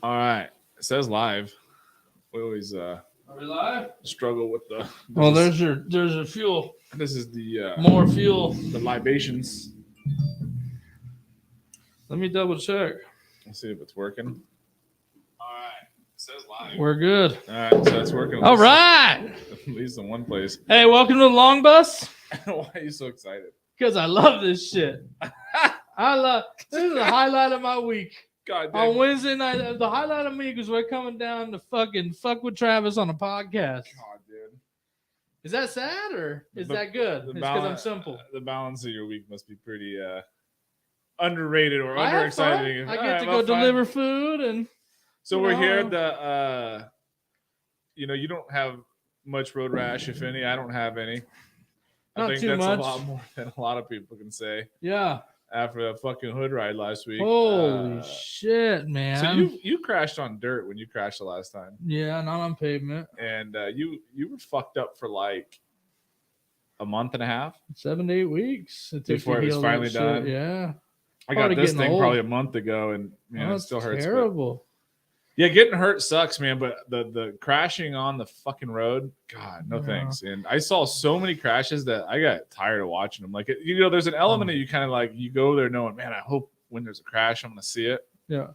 All right. It says live. We always Are we live? struggle with the. Well, there's your fuel. This is the More fuel. the libations. Let me double check. Let's see if it's working. All right. It says live. We're good. All right. So it's working. All right. At least in one place. Hey, welcome to the Long Bus. Why are you so excited? Because I love this shit. This is the highlight of my week. God damn. On Wednesday night, the highlight of my week is we're coming down to fucking fuck with Travis on a podcast. God, dude. Is that sad or is that good? It's because I'm simple. The balance of your week must be pretty underrated or I have fun. underexcited. I get to go deliver food and. So we're here at the, you don't have much road rash, if any. I don't have any. Not I think too that's much. a lot more than a lot of people can say Yeah. after that fucking hood ride last week. Holy shit, man. So you crashed on dirt when you crashed the last time. Yeah, not on pavement. And you were fucked up for like a month and a half 7 to 8 weeks. It took before to it was heal that finally shit. done. Yeah. I got Probably this getting thing old. probably a month ago, and man, Oh, it still hurts. Terrible. Yeah, getting hurt sucks, man. But the crashing on the fucking road, God, no thanks. And I saw so many crashes that I got tired of watching them. Like, there's an element that you kind of like, you go there knowing, man, I hope when there's a crash, I'm gonna see it. Yeah.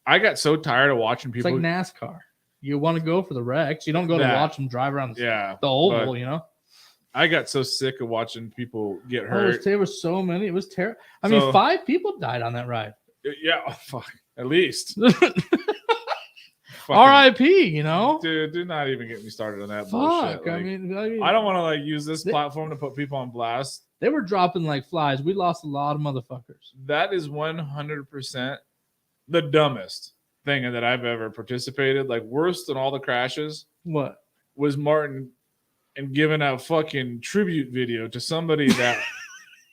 I got so tired of watching It's people. like NASCAR. You want to go for the wrecks. You don't go to watch them drive around the oval, but I got so sick of watching people get Oh, hurt. there were so many. It was terrible. I mean, 5 people died on that ride. Yeah, fuck. At least. R.I.P. Dude, do not even get me started on that Fuck. bullshit. Like, I mean, I don't want to like use this platform to put people on blast. They were dropping like flies. We lost a lot of motherfuckers. That is 100% the dumbest thing that I've ever participated. Like, worse than all the crashes. What? Was Martin and giving a fucking tribute video to somebody that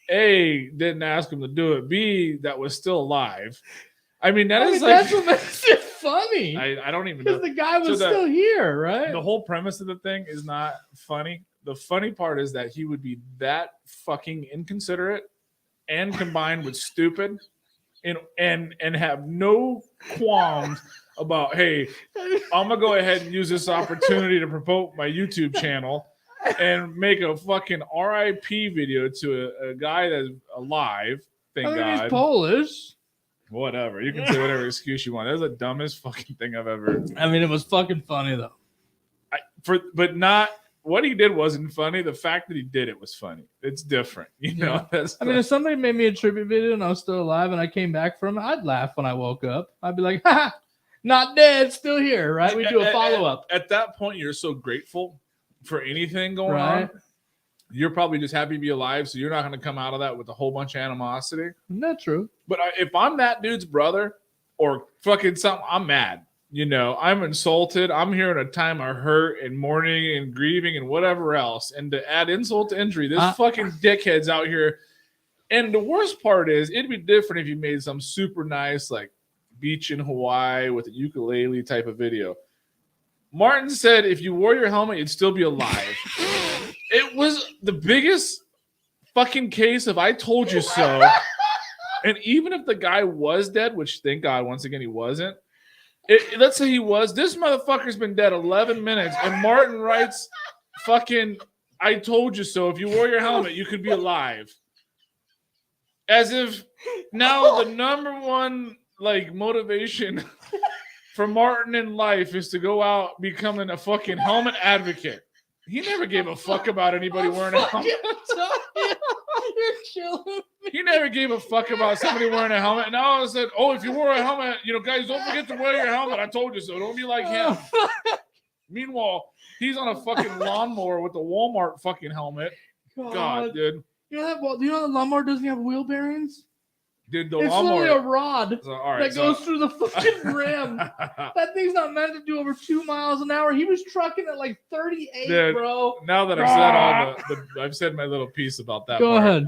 A, didn't ask him to do it, B, that was still alive. I mean, that's what makes it funny. I don't even know. Because the guy was still here, right? The whole premise of the thing is not funny. The funny part is that he would be that fucking inconsiderate and combined with stupid and have no qualms about, hey, I'm gonna go ahead and use this opportunity to promote my YouTube channel and make a fucking RIP video to a guy that's alive. Thank God. He's Polish. Whatever. You can say whatever excuse you want. That's the dumbest fucking thing I've ever. I mean, it was fucking funny though. But not what he did wasn't funny. The fact that he did it was funny. It's different, know. I mean, if somebody made me a tribute video and I was still alive and I came back from it, I'd laugh when I woke up. I'd be like, "Ha, not dead, still here." Right? We do a follow up. At that point, you're so grateful for anything going on. You're probably just happy to be alive, so you're not going to come out of that with a whole bunch of animosity. Isn't that true? But if I'm that dude's brother or fucking something, I'm mad. I'm insulted. I'm here at a time of hurt and mourning and grieving and whatever else. And to add insult to injury, this fucking dickhead's out here. And the worst part is, it'd be different if you made some super nice, like, beach in Hawaii with a ukulele type of video. Martin said if you wore your helmet, you'd still be alive. It was the biggest fucking case of I told you so. And even if the guy was dead, which thank God, once again, he wasn't. Let's say he was. This motherfucker's been dead 11 minutes. And Martin writes fucking, I told you so. If you wore your helmet, you could be alive. As if now the number one like motivation for Martin in life is to go out becoming a fucking helmet advocate. He never gave a fuck about anybody wearing a helmet. You're killing me. He never gave a fuck about somebody wearing a helmet. And now I said, oh, if you wore a helmet, guys, don't forget to wear your helmet. I told you so. Don't be like him. Meanwhile, he's on a fucking lawnmower with a Walmart fucking helmet. God, dude. Do you know the lawnmower doesn't have wheel bearings? Dude, it's literally a rod that goes through the fucking rim. That thing's not meant to do over 2 miles an hour. He was trucking at like 38, dude, bro. Now that I've said I've said my little piece about that. Go ahead.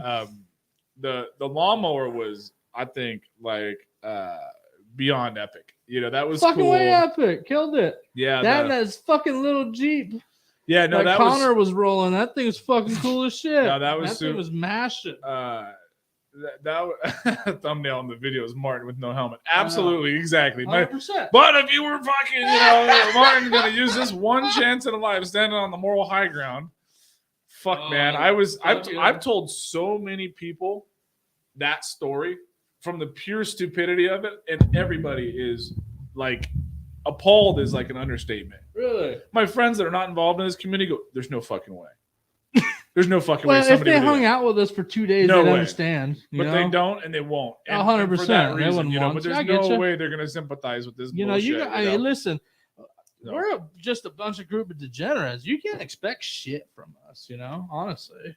The lawnmower was, I think, like beyond epic. That was fucking cool. Way epic. Killed it. Yeah, that's fucking little Jeep. Yeah, no, that Connor was rolling. That thing was fucking cool as shit. No, that was thing was mashing. that thumbnail in the video is Martin with no helmet. Absolutely, exactly. 100%. But if you were fucking, Martin's gonna use this one chance in a life, standing on the moral high ground. Fuck, man. I've told so many people that story from the pure stupidity of it, and everybody is like appalled is like an understatement. Really? My friends that are not involved in this community go, "There's no fucking way. There's no fucking Well, way." if they hung out with us for 2 days, No they'd way. understand. But they don't, and they won't. And 100%. for that They reason, wouldn't want but to. there's I get no you. way they're gonna sympathize with this. You know, bullshit, I mean, listen, No. we're just a bunch of group of degenerates. You can't expect shit from us, honestly.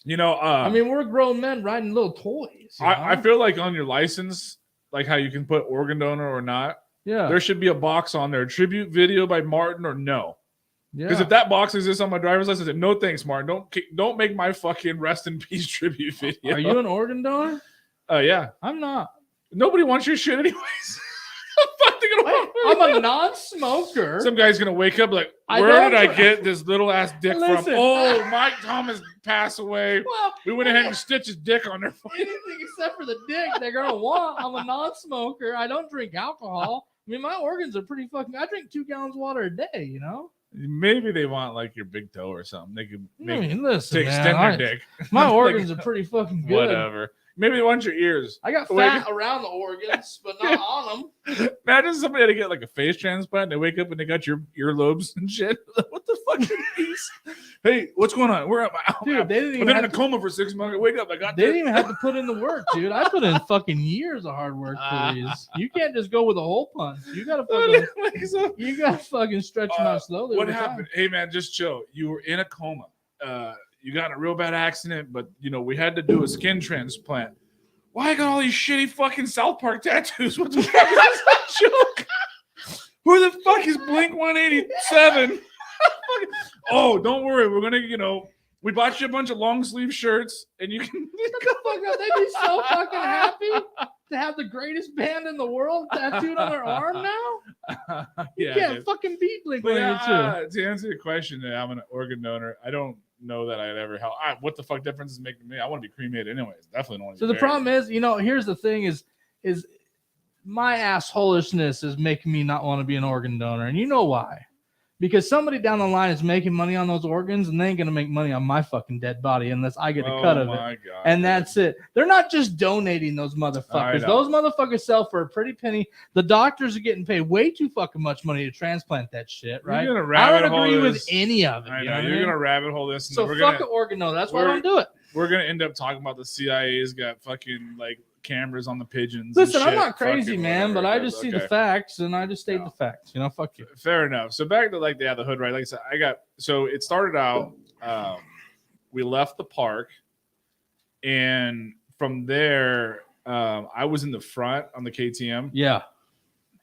I mean, we're grown men riding little toys. I feel like on your license, like how you can put organ donor or not, yeah. there should be a box on there, tribute video by Martin or no. Because Yeah. if that box exists on my driver's license, no thanks, Martin. Don't make my fucking rest in peace tribute video. Are you an organ donor? Yeah. I'm not. Nobody wants your shit anyways. I'm a non-smoker. Some guy's gonna wake up like, I where did don't- I get this little ass dick Listen. from? Oh, Mike Thomas passed away. Well, We went ahead and stitched his dick on there. anything except for the dick they're gonna want. I'm a non-smoker. I don't drink alcohol. I mean, my organs are pretty fucking. I drink 2 gallons of water a day. Maybe they want like your big toe or something. They could I mean, listen, to man, extend their dick. my organs are pretty fucking good. Whatever. Maybe they want your ears. I got Wake fat around the organs, but not on them. Imagine somebody had to get like a face transplant. And they wake up and they got your earlobes and shit. What the fuck is these? Hey, what's going on? Where am I? Dude, they didn't I've even been in have a coma for 6 months. I wake up. I got They didn't even have to put in the work, dude. I put in fucking years of hard work for these. You can't just go with a hole punch. You gotta fucking stretch them out slowly. What over time. happened? Hey man, just chill. You were in a coma. You got in a real bad accident, but we had to do a skin transplant. Why I got all these shitty fucking South Park tattoos? What the fuck is this joke? Who the fuck is Blink 187? Oh, don't worry. We're gonna, we bought you a bunch of long sleeve shirts, and you can. Shut the fuck up. They'd be so fucking happy to have the greatest band in the world tattooed on their arm now. You can't dude. fucking beat Blink But 182. to answer your question, I'm an organ donor. I don't know that I'd ever help. What the fuck difference is it making me? I want to be cremated anyways. Definitely don't want to. So the problem is, here's the thing: is my assholishness is making me not want to be an organ donor, and you know why? Because somebody down the line is making money on those organs, and they ain't gonna make money on my fucking dead body unless I get a cut of it. God, And that's it. They're not just donating those I motherfuckers. know. Those motherfuckers sell for a pretty penny. The doctors are getting paid way too fucking much money to transplant that shit, right? You're gonna I rabbit don't agree hole with this. any of it. I You know know what I you're mean? gonna rabbit hole this. And So we're fuck gonna an organ donor. That's why I don't do it. we're gonna end up talking about the CIA's got fucking like cameras on the pigeons. Listen, and I'm shit. not crazy, Fucking man, but whatever, I just see the okay. facts and I just state No. the facts. Fuck you. Fair enough. So back to the hood, right? Like I said, so it started out. We left the park, and from there, I was in the front on the KTM, Yeah.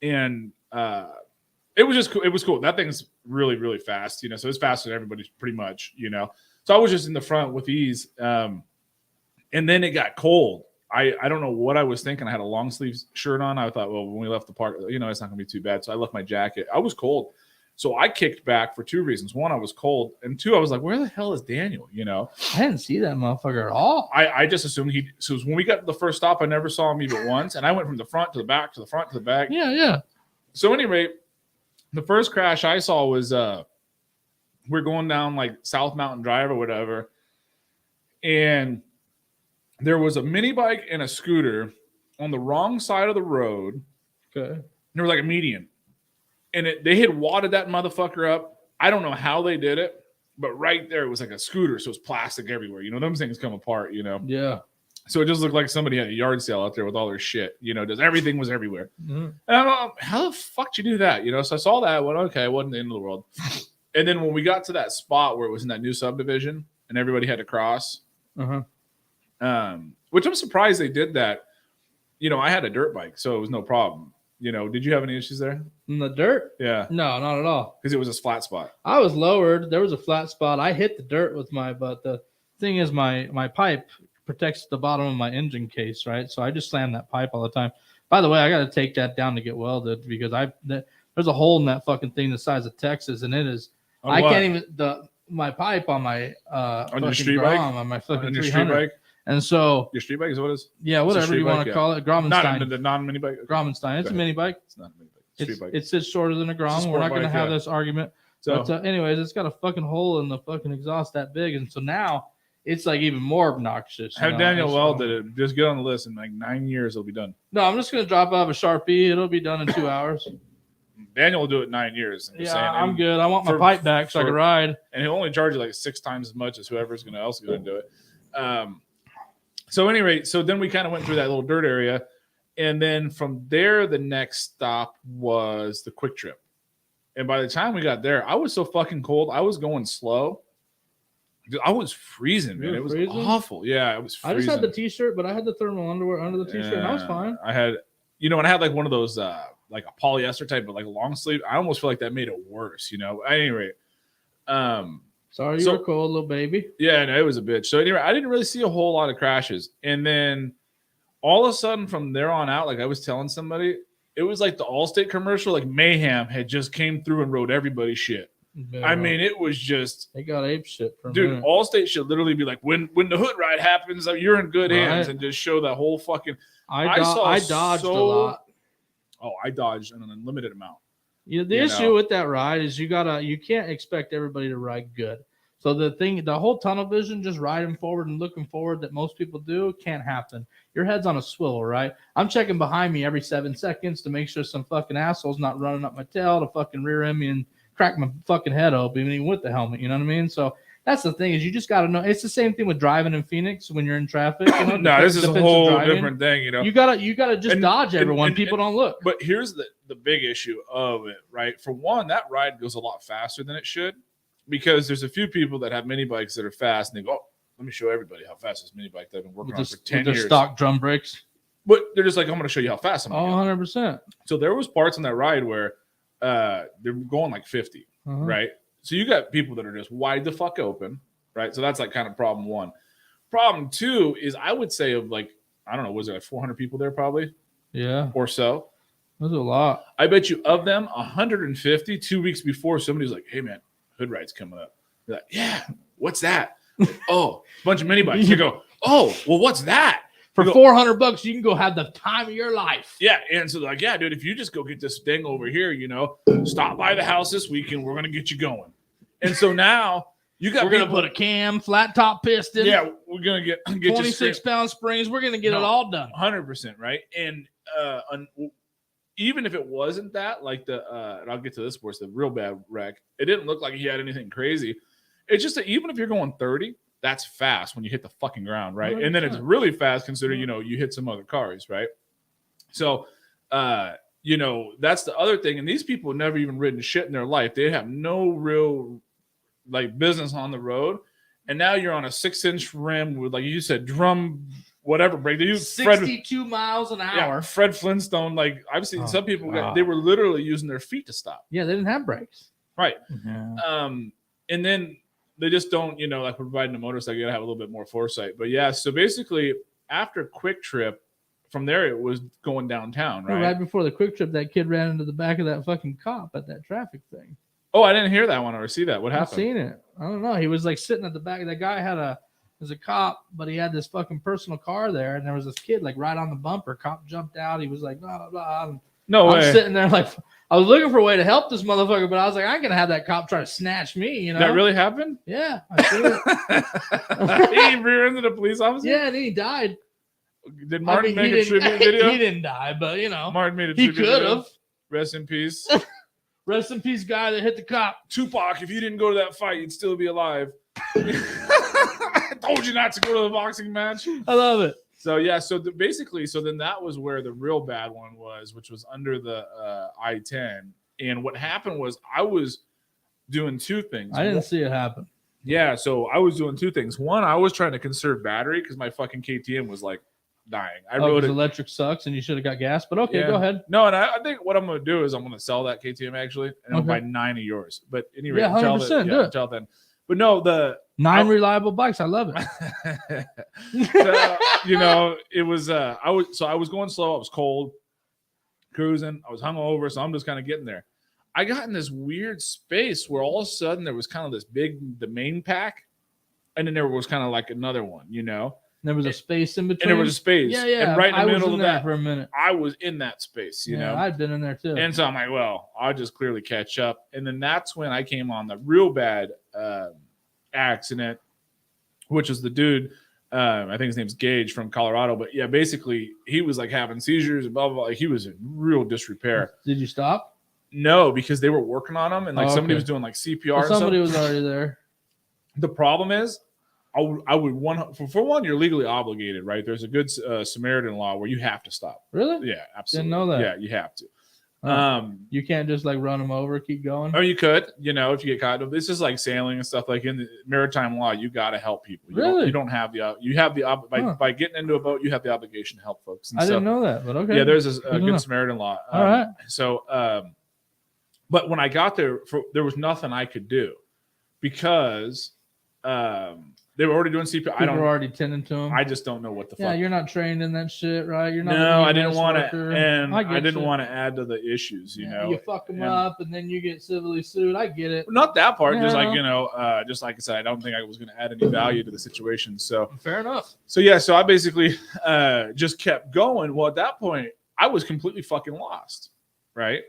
and it was just cool. It was cool. That thing's really, really fast, So it's faster than everybody's pretty much, So I was just in the front with ease, and then it got cold. I don't know what I was thinking. I had a long sleeve shirt on. I thought, well, when we left the park, it's not gonna be too bad. So I left my jacket. I was cold. So I kicked back for 2 reasons. One, I was cold. And 2, I was like, where the hell is Daniel? I didn't see that motherfucker at all. I just assumed so when we got to the first stop, I never saw him even once. And I went from the front to the back to the front to the back. Yeah. So anyway, the first crash I saw was we're going down like South Mountain Drive or whatever. And there was a mini bike and a scooter on the wrong side of the road. Okay. There was like a median. And they had wadded that motherfucker up. I don't know how they did it, but right there it was like a scooter. So it's plastic everywhere. Those things come apart, Yeah. So it just looked like somebody had a yard sale out there with all their shit. Just everything was everywhere. Mm-hmm. And I'm like, how the fuck did you do that? So I saw that. I went, okay, it wasn't the end of the world. And then when we got to that spot where it was in that new subdivision and everybody had to cross, which I'm surprised they did that. I had a dirt bike, so it was no problem. Did you have any issues there? In the dirt? Yeah, No, not at all. because it was a flat spot. I was lowered. There was a flat spot. I hit the dirt with but the thing is my pipe protects the bottom of my engine case, right? So I just slam that pipe all the time. By the way, I got to take that down to get welded because there's a hole in that fucking thing the size of Texas, and it is. On what? Can't even my pipe on my on your fucking street Grom, bike on my fucking on your street 300. bike. And so, Your street bike is what it is? yeah, It's a whatever street you bike, want to yeah. call it, Not Graumenstein. the non-mini bike. Graumenstein. It's a Go mini bike. It's not a mini bike. It's a street bike. It sits shorter than a It's a Grom. We're sport not going to bike, have yeah. this argument. So But anyways, it's got a fucking hole in the fucking exhaust that big, and so now it's like even more obnoxious. you have know? Daniel And so- welded it. Just get on the list in like 9 years. It'll be done. No, I'm just gonna drop out a Sharpie. It'll be done in 2 hours. Daniel will do it in 9 years. I'm just Yeah, saying. I'm And- good. I want my for- pipe back so I for- can ride. and he'll only charge you like 6 times as much as whoever's else going to do it. So, at any rate, so then we kind of went through that little dirt area, and then from there, the next stop was the Quick Trip. And by the time we got there, I was so fucking cold. I was going slow. Dude, I was freezing, man. You were It was freezing? awful. Yeah, it was freezing. I just had the t-shirt, but I had the thermal underwear under the t-shirt, and I was Yeah, fine. I had, and I had like one of those, like a polyester type, but like a long sleeve. I almost feel like that made it worse, At any rate, Sorry, you So- were cold, little baby. yeah, no, it was a bitch. So anyway, I didn't really see a whole lot of crashes. And then all of a sudden from there on out, like I was telling somebody, it was like the Allstate commercial, like mayhem had just came through and rode everybody's shit. I mean, it was just, they got ape shit for a dude, minute. Allstate should literally be like, when the hood ride happens, you're in good hands, Right. and just show that whole fucking, I I saw dodged a so- lot. I dodged an unlimited amount. The you issue know. with that ride is you can't expect everybody to ride good. So the whole tunnel vision, just riding forward and looking forward that most people do, can't happen. Your head's on a swivel, right? I'm checking behind me every 7 seconds to make sure some fucking asshole's not running up my tail to fucking rear end me and crack my fucking head open, even with the helmet. You know what I mean? So that's the thing, is you just got to know. It's the same thing with driving in Phoenix when you're in traffic. No, this is a defensive whole driving. different thing, You gotta just And- dodge and- everyone. and- People don't look. But here's the big issue of it, right? For one, that ride goes a lot faster than it should, because there's a few people that have mini bikes that are fast, and they go, "Oh, let me show everybody how fast this mini bike that I've been working With, on the, for 10 with their years." stock drum brakes. But they're just like, "I'm going to show you how fast I'm Oh, going." 100%. So there was parts on that ride where they're going like 50, Uh-huh. right? So you got people that are just wide the fuck open, right? So that's like kind of problem one. Problem two is, I would say, of like, I don't know, was it like 400 people there probably Yeah, or so? that's a lot. I bet you of them, 150, 2 weeks before, somebody's like, "Hey man, hood ride's coming up." You're like, "Yeah, what's that?" "Oh, a bunch of mini bikes." You go, "Oh, well, what's that?" For You go, $400, you can go have the time of your life. yeah, and so they're like, "Yeah, dude, if you just go get this thing over here, stop by the house this weekend, we're gonna get you going." And so now you got We're gonna people- put a cam, flat top piston, yeah, we're gonna get you 26-pound springs. We're gonna get it No. all done. 100%, right? And even if it wasn't that, like and I'll get to this, where it's the real bad wreck, it didn't look like he had anything crazy. It's just that even if you're going 30, that's fast when you hit the fucking ground, right? And then it's 100%. really fast considering, you hit some other cars, right? So, that's the other thing. And these people have never even ridden shit in their life. They have no real like business on the road. And now you're on a 6-inch rim with, like you said, drum, whatever brake. They use 62 miles an hour. Fred Flintstone. Like I've seen Oh, some people, God. they were literally using their feet to stop. Yeah, they didn't have brakes. Right. Yeah. And then they just don't, like providing a motorcycle, you gotta have a little bit more foresight. But yeah, so basically after Quick Trip, from there it was going downtown, right? Right before the Quick Trip, that kid ran into the back of that fucking cop at that traffic thing. Oh, I didn't hear that one or see that. What I've happened? seen it. I don't know. He was like sitting at the back. That guy was a cop, but he had this fucking personal car there, and there was this kid like right on the bumper. Cop jumped out. He was like, blah, blah, blah. And No I'm way. sitting there like, I was looking for a way to help this motherfucker, but I was like, I ain't gonna have that cop try to snatch me, That really happened? Yeah, I seen it. He rear-ended a police officer? Yeah, and he died. Did Martin he make a didn't- tribute video? He didn't die, but Martin made a he tribute could video. have. Rest in peace. Rest in peace, guy that hit the cop. Tupac, if you didn't go to that fight, you'd still be alive. I told you not to go to the boxing match. I love it. So yeah, so then that was where the real bad one was, which was under the I-10. And what happened was I was doing two things. I didn't see it happen. Yeah, so I was doing two things. One, I was trying to conserve battery because my fuking KTM was like dying. I rode 'Cause it. electric sucks, and you should have got gas. But okay, Yeah. go ahead. No, and I think what I'm going to do is I'm going to sell that KTM actually, and I'll Okay. buy 9 of yours. But anyway, Yeah, 100%, do it. until then. But no, the 9 reliable bikes. I love it. it was I was going slow. I was cold, cruising. I was hungover, so I'm just kind of getting there. I got in this weird space where all of a sudden there was kind of the main pack, and then there was kind of like another one, There was a space in between. And there was a space. Yeah, yeah. And right in the I was middle in of there that, for a minute. I was in that space, you know. I'd been in there too. And so I'm like, well, I'll just clearly catch up. And then that's when I came on the real bad accident, which was the dude, I think his name's Gage from Colorado. But yeah, basically he was like having seizures and blah, blah, blah. Like, he was in real disrepair. Did you stop? No, because they were working on him and like somebody okay. was doing like CPR. Well, somebody and was already there. The problem is, I would for one, you're legally obligated, right? There's a good Samaritan law where you have to stop. Really? Yeah, absolutely. Didn't know that. Yeah, you have to. You can't just like run them over, keep going. Or you could, you know, if you get caught. This is like sailing and stuff. Like in the maritime law, you got to help people. You don't have the by getting into a boat, you have the obligation to help folks. And I didn't know that, but okay. Yeah, there's a good Samaritan law. All right. So, but when I got there, there was nothing I could do because they were already doing CPR. People were already tending to them. I just don't know what the fuck. Yeah, you're not trained in that shit, right? You're not. No, I didn't want to, and I didn't you. want to add to the issues. You know, you fuck them up, and then you get civilly sued. I get it. Not that part. Yeah. Just like, you know, just like I said, I don't think I was going to add any value to the situation. So fair enough. So yeah, so I basically just kept going. Well, at that point, I was completely fucking lost, right?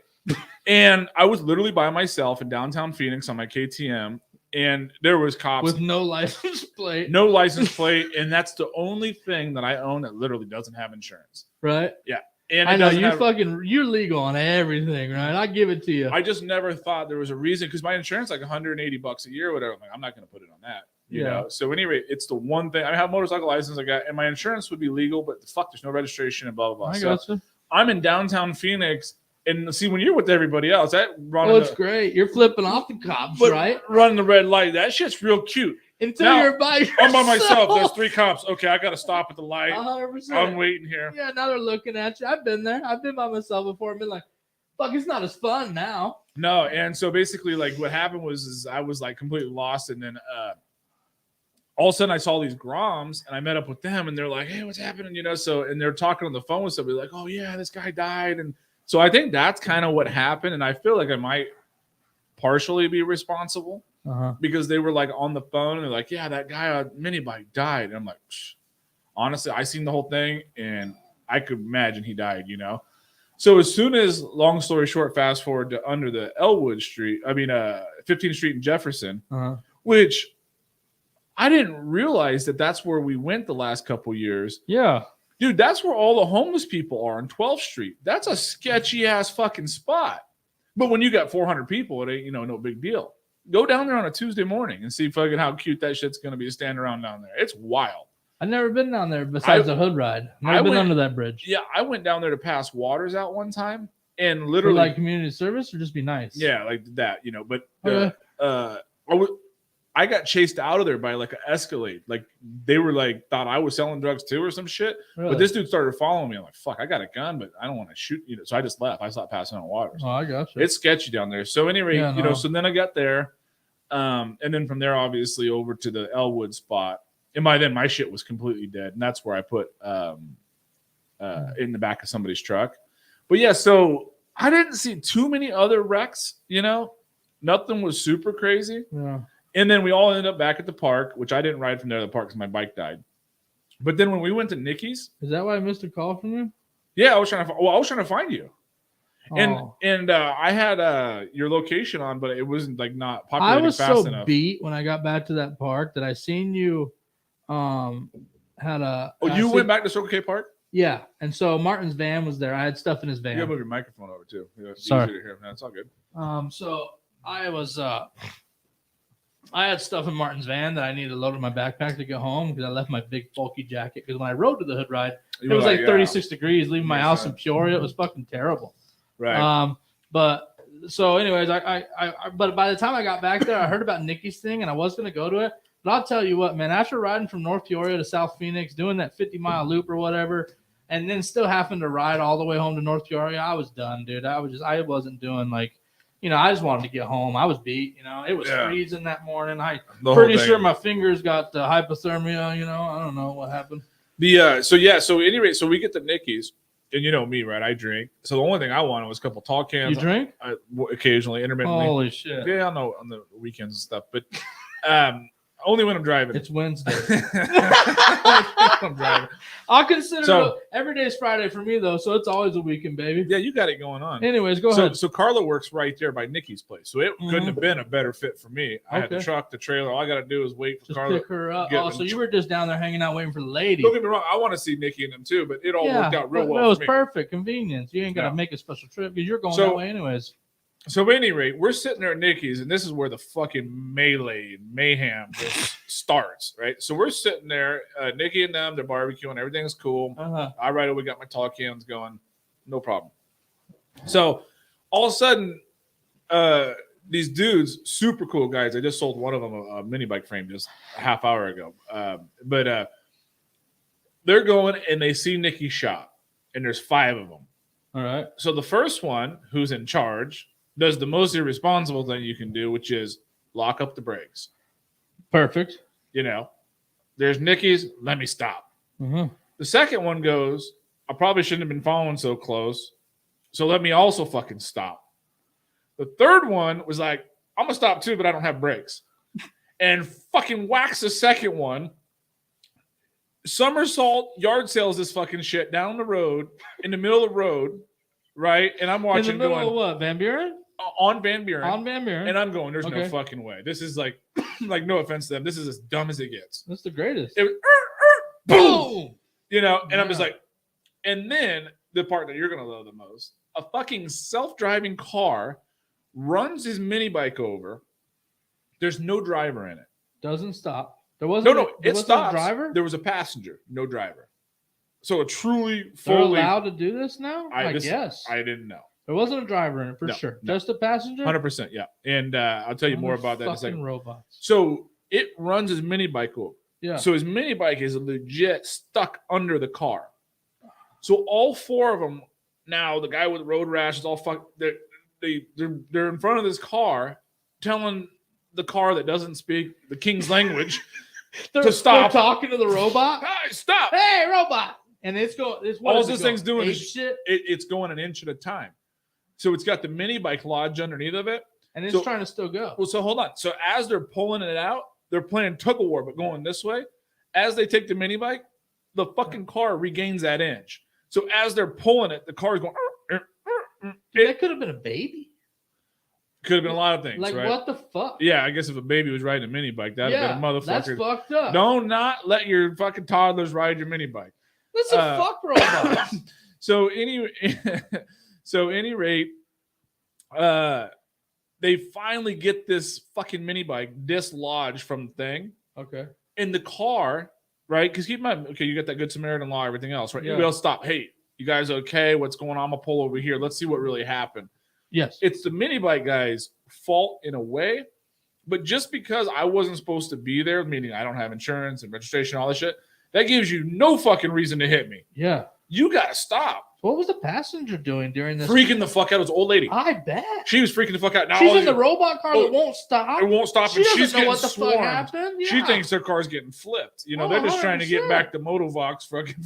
And I was literally by myself in downtown Phoenix on my KTM. And there was cops with no license plate. No license plate, and that's the only thing that I own that literally doesn't have insurance. Right? Yeah. And I know you're legal on everything, right? I give it to you. I just never thought there was a reason because my insurance like $180 a year or whatever. I'm like, I'm not going to put it on that. You know. So anyway, it's the one thing. I have a motorcycle license I got, and my insurance would be legal, but fuck, there's no registration and blah blah blah. I gotcha. I'm in downtown Phoenix. And see, when you're with everybody else, it's great. You're flipping off the cops, right? Running the red light. That shit's real cute. Until you're by yourself. I'm by myself. There's 3 cops. Okay, I got to stop at the light. 100%. I'm waiting here. Yeah, now they're looking at you. I've been there. I've been by myself before. I've been like, fuck, it's not as fun now. No, and so basically, like, what happened was I was, like, completely lost. And then all of a sudden, I saw these Groms, and I met up with them. And they're like, hey, what's happening? You know, so, and they're talking on the phone with somebody like, oh, yeah, this guy died. And so I think that's kind of what happened, and I feel like I might partially be responsible because they were like on the phone and they're like, "Yeah, that guy on mini bike died," and I'm like, honestly, I seen the whole thing and I could imagine he died, you know. So as soon as, long story short, fast forward to under the 15th Street in Jefferson, which I didn't realize that's where we went the last couple years. Yeah. Dude, that's where all the homeless people are on 12th Street. That's a sketchy ass fucking spot. But when you got 400 people, it ain't, you know, no big deal. Go down there on a Tuesday morning and see fucking how cute that shit's going to be to stand around down there. It's wild. I've never been down there besides the hood ride. I've been under that bridge. Yeah, I went down there to pass waters out one time and literally. For like community service or just be nice? Yeah, like that, you know. But I got chased out of there by like an Escalade. Like they were like thought I was selling drugs too or some shit. Really? But this dude started following me. I'm like, fuck, I got a gun, but I don't want to shoot you. So I just left. I stopped passing on waters. Oh, I gotcha. It's sketchy down there. So anyway, you know, so then I got there. And then from there, obviously, over to the Elwood spot. And by then my shit was completely dead. And that's where I put in the back of somebody's truck. But yeah, so I didn't see too many other wrecks, you know. Nothing was super crazy. Yeah. And then we all ended up back at the park, which I didn't ride from there to the park because my bike died. But then when we went to Nikki's, is that why I missed a call from you? Yeah, I was trying to find you, and I had your location on, but it wasn't like not populating fast enough. I was so beat when I got back to that park that I seen you had a. Oh, you went back to Circle K Park? Yeah, and so Martin's van was there. I had stuff in his van. You gotta move your microphone over too. Sorry, easier to hear. No, it's all good. So I was I had stuff in Martin's van that I needed to load in my backpack to get home because I left my big bulky jacket. Because when I rode to the hood ride, it was like 36 degrees. Leaving my house in Peoria, it was fucking terrible. Right. But so, anyways, but by the time I got back there, I heard about Nikki's thing, and I was gonna go to it. But I'll tell you what, man. After riding from North Peoria to South Phoenix, doing that 50-mile loop or whatever, and then still having to ride all the way home to North Peoria, I was done, dude. I wasn't doing like. You know, I just wanted to get home. I was beat. You know, it was freezing that morning. Pretty sure my fingers got hypothermia. You know, I don't know what happened. So anyway, so we get to Nikki's, and you know me, right? I drink. So the only thing I wanted was a couple tall cans. You drink? Occasionally, intermittently. Holy shit! Yeah, I know on the weekends and stuff. But Only when I'm driving. It's Wednesday. I'm driving. I'll consider So- it. Every day's Friday for me, though, so it's always a weekend, baby. Yeah, you got it going on. Anyways, go ahead. So Carla works right there by Nikki's place, so it couldn't have been a better fit for me. I had the Okay. truck, the trailer. All I got to do is wait for Just Carla. pick her up. get Oh, them. so you were just down there hanging out waiting for the lady. Don't get me wrong, I want to see Nikki and them too, but it all worked out real but well it was for me. perfect. Convenience. You ain't got to Yeah. make a special trip because you're going So- that way anyways. So at any rate, we're sitting there at Nikki's, and this is where the fucking melee and mayhem just starts, right? So we're sitting there, Nikki and them, they're barbecuing, everything's cool. Uh-huh. I right away got my tall cans going, no problem. So all of a sudden, these dudes, super cool guys. I just sold one of them a mini bike frame just a half hour ago. But they're going and they see Nikki's shop, and there's 5 of them. All right. So the first one, who's in charge, does the most irresponsible thing you can do, which is lock up the brakes. Perfect. You know, there's Nikki's, let me stop. Mm-hmm. The second one goes, I probably shouldn't have been following so close, so let me also fucking stop. The third one was like, I'm going to stop too, but I don't have brakes. And fucking whacks the second one. Somersault yard sales this fucking shit down the road, in the middle of the road, right? And I'm In the watching middle going of what? Van Buren? on Van Buren. On Van Buren. And I'm going, there's no Okay. fucking way. This is like, like no offense to them. This is as dumb as it gets. That's the greatest. It was, boom, Boom! you know, and I'm just Yeah. like, and then the part that you're going to love the most, a fucking self-driving car runs his mini bike over. There's no driver in it. Doesn't stop. There wasn't. No, there it wasn't stops. a driver. There was a passenger, no driver. So a truly They're fully, allowed to do this now. I this- guess I didn't know. there wasn't a driver in it for No, sure. no. Just a passenger. 100%, yeah. And I'll tell you more about that in a Fucking second. robots. So it runs his mini bike over. Yeah. So his mini bike is legit stuck under the car. So all 4 of them now, the guy with road rash is all fucked. They're in front of this car, telling the car that doesn't speak the king's language They're stop. talking to the robot. hey, stop. Hey, robot! And it's going. It's what All is it this going? thing's doing Ape is- shit, It's going an inch at a time. So it's got the mini bike lodged underneath of it. and it's so- trying to still go. Well, so hold on. So as they're pulling it out, they're playing tug of war, but going this way. As they take the mini bike, the fucking car regains that inch. So as they're pulling it, the car's going. That could have been a baby. Could have been a lot of things, Like right? what the fuck? Yeah, I guess if a baby was riding a mini bike, that'd have been a that's motherfucker. fucked up. Don't not let your fucking toddlers ride your mini bike. That's a fuck robot. So any rate, they finally get this fucking mini bike dislodged from the thing Okay. in the car, right? Because keep in mind, okay, you got that Good Samaritan law, everything else, right? Yeah. We'll stop. Hey, you guys okay? What's going on? I'm gonna pull over here. Let's see what really happened. Yes. It's the mini bike guy's fault in a way, but just because I wasn't supposed to be there, meaning I don't have insurance and registration, all this shit, that gives you no fucking reason to hit me. Yeah. You gotta stop. What was the passenger doing during this? Freaking the fuck out. It was an old lady. I bet. She was freaking the fuck out. Now She's all in the you- robot car Oh, that won't stop. it won't stop, She and doesn't she's know getting what the fuck swarmed. happened. She Yeah. thinks their car's getting flipped. You know, Oh, they're just trying to get 100%. back to Motovox fucking.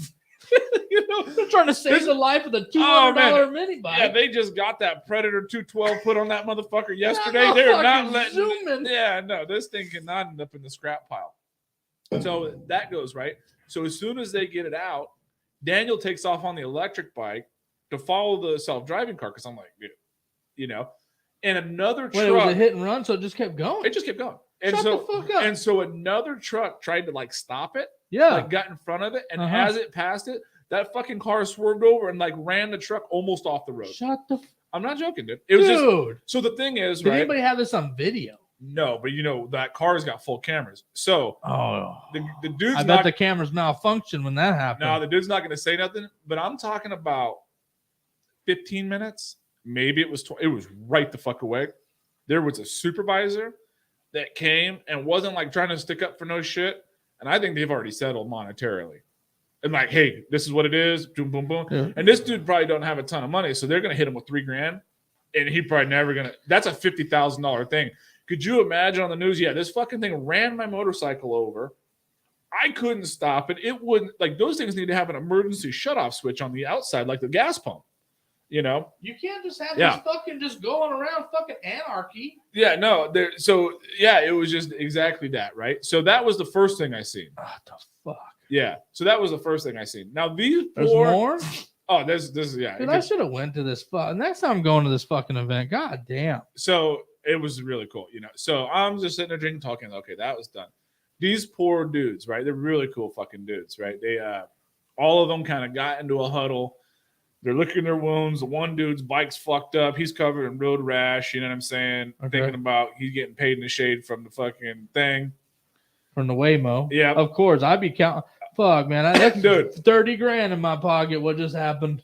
You know, They're trying to save This- the life of the Oh, $200 man. mini bike. yeah, they just got that Predator 212 put on that motherfucker yesterday. That They're not motherfucker's letting. zooming. Yeah, no, this thing cannot end up in the scrap pile. So that goes right. So as soon as they get it out, Daniel takes off on the electric bike to follow the self-driving car because I'm like, dude, you know, and another Wait, it was a truck. hit and run, so it just kept going. It just kept going, and Shut so the fuck up. and so another truck tried to like stop it, yeah. like got in front of it, and Uh-huh. as it passed it, that fucking car swerved over and like ran the truck almost off the road. Shut the I'm not joking, dude. It was just dude. so the thing is, Did right? anybody have this on video? No, but you know that car's got full cameras, so Oh, the dude's I bet not. the cameras malfunction when that happened. No, the dude's not going to say nothing. But I'm talking about 15 minutes. Maybe it was. It was right the fuck away. There was a supervisor that came and wasn't like trying to stick up for no shit. And I think they've already settled monetarily. And like, hey, this is what it is. Boom, boom, boom. Yeah. And this dude probably don't have a ton of money, so they're going to hit him with $3,000. And he probably never going to. That's a $50,000 thing. Could you imagine on the news? Yeah, this fucking thing ran my motorcycle over. I couldn't stop it. It wouldn't, like, those things need to have an emergency shutoff switch on the outside, like the gas pump. You know? You can't just have Yeah. this fucking just going around fucking anarchy. Yeah, no. So yeah, it was just exactly that, right? So that was the first thing I seen. What the fuck? Yeah. So that was the first thing I seen. Now these There's poor. more? Oh, this yeah. Dude, I should have went to this. Next time I'm going to this fucking event. God damn. So it was really cool, you know. So I'm just sitting there drinking, talking. Okay, that was done. These poor dudes, right? They're really cool fucking dudes, right? They all of them kind of got into a huddle. They're licking their wounds. The one dude's bike's fucked up. He's covered in road rash. You know what I'm saying? Okay. Thinking about he's getting paid in the shade from the fucking thing. From the Waymo. Yeah. Of course. I'd be counting. Fuck, man. That's Dude. 30 grand in my pocket. What just happened?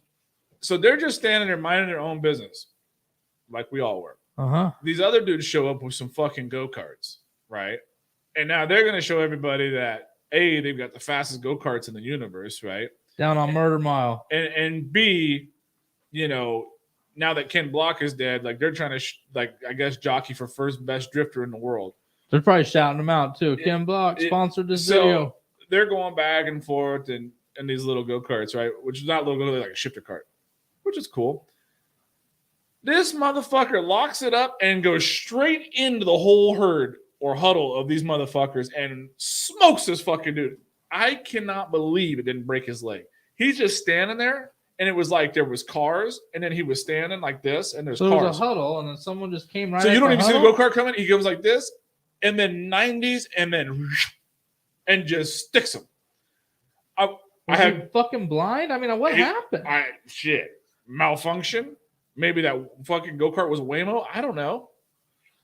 So they're just standing there minding their own business, like we all were. Uh-huh. These other dudes show up with some fucking go-karts, right? And now they're going to show everybody that, A, they've got the fastest go-karts in the universe, right? Down on Murder Mile. And B, you know, now that Ken Block is dead, like they're trying to, I guess, jockey for first best drifter in the world. They're probably shouting them out, too. Ken Block sponsored this video. They're going back and forth in these little go-karts, right? Which is not little go-kart, like a shifter cart, which is cool. This motherfucker locks it up and goes straight into the whole herd or huddle of these motherfuckers and smokes this fucking dude. I cannot believe it didn't break his leg. He's just standing there, and it was like there was cars, and then he was standing like this, and there's So cars. there was a huddle, and then someone just came right. So you don't even see the huddle? go-kart coming. He goes like this, and then 90s, and then and just sticks him. I Was had he fucking blind? I mean, what happened? shit malfunction. Maybe that fucking go-kart was a Waymo. I don't know.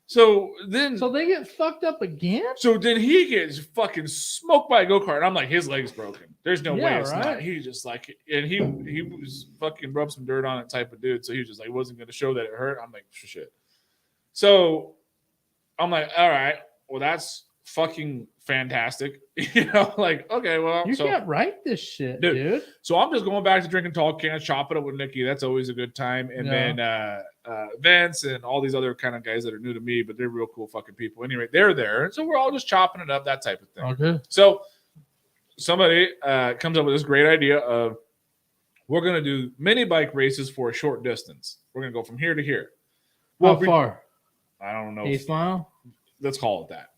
So then they get fucked up again? So then he gets fucking smoked by a go-kart. And I'm like, his leg's broken. There's no way it's not. He just like, and he was fucking rubbed some dirt on it type of dude. So he was just like, wasn't going to show that it hurt. I'm like, shit. So I'm like, all right, well, that's fucking fantastic. You know, like, okay, well. You can't write this shit, dude. So I'm just going back to drinking tall cans, chopping it with Nikki. That's always a good time. And then Vince and all these other kind of guys that are new to me, but they're real cool fucking people. Anyway, they're there. So we're all just chopping it up, that type of thing. Okay. So somebody comes up with this great idea of we're going to do mini bike races for a short distance. We're going to go from here to here. How far? I don't know. 1/8 mile? Let's call it that.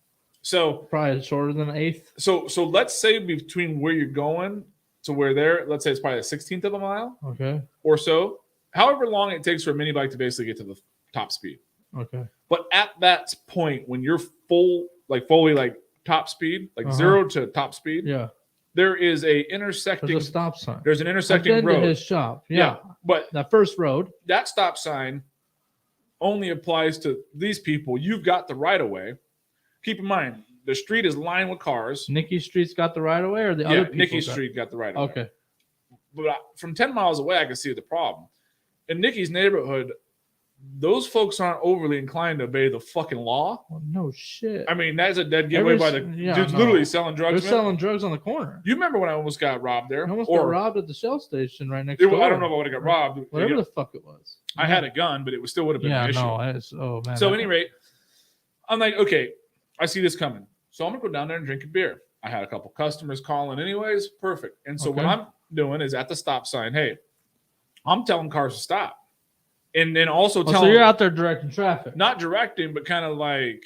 So probably shorter than an 1/8. So let's say between where you're going to where they're, let's say it's probably a 16th of a mile. Okay. Or so. However long it takes for a mini bike to basically get to the top speed. Okay. But at that point, when you're fully top speed, like 0 to top speed, there is a intersecting. There's a stop sign. There's an intersecting road. To his shop. Yeah. But that first road. That stop sign only applies to these people. You've got the right of way. Keep in mind, the street is lined with cars. Nicky Street's got the right of way, or the other people? Nicky Street got the right of way. Okay. But from 10 miles away, I can see the problem. In Nicky's neighborhood, those folks aren't overly inclined to obey the fucking law. Well, no shit. I mean, that's a dead giveaway by the dudes literally selling drugs. They're selling drugs on the corner. You remember when I almost got robbed there? I almost got robbed at the Shell station right next door. I don't know if I would have got robbed. Whatever the fuck it was. I had a gun, but it still would have been an issue. Oh, man. So, at any rate, I'm like, okay, I see this coming. So I'm going to go down there and drink a beer. I had a couple customers calling anyways. Perfect. And so what I'm doing is at the stop sign, hey, I'm telling cars to stop. And then also telling. So you're out there directing traffic. Not directing, but kind of like,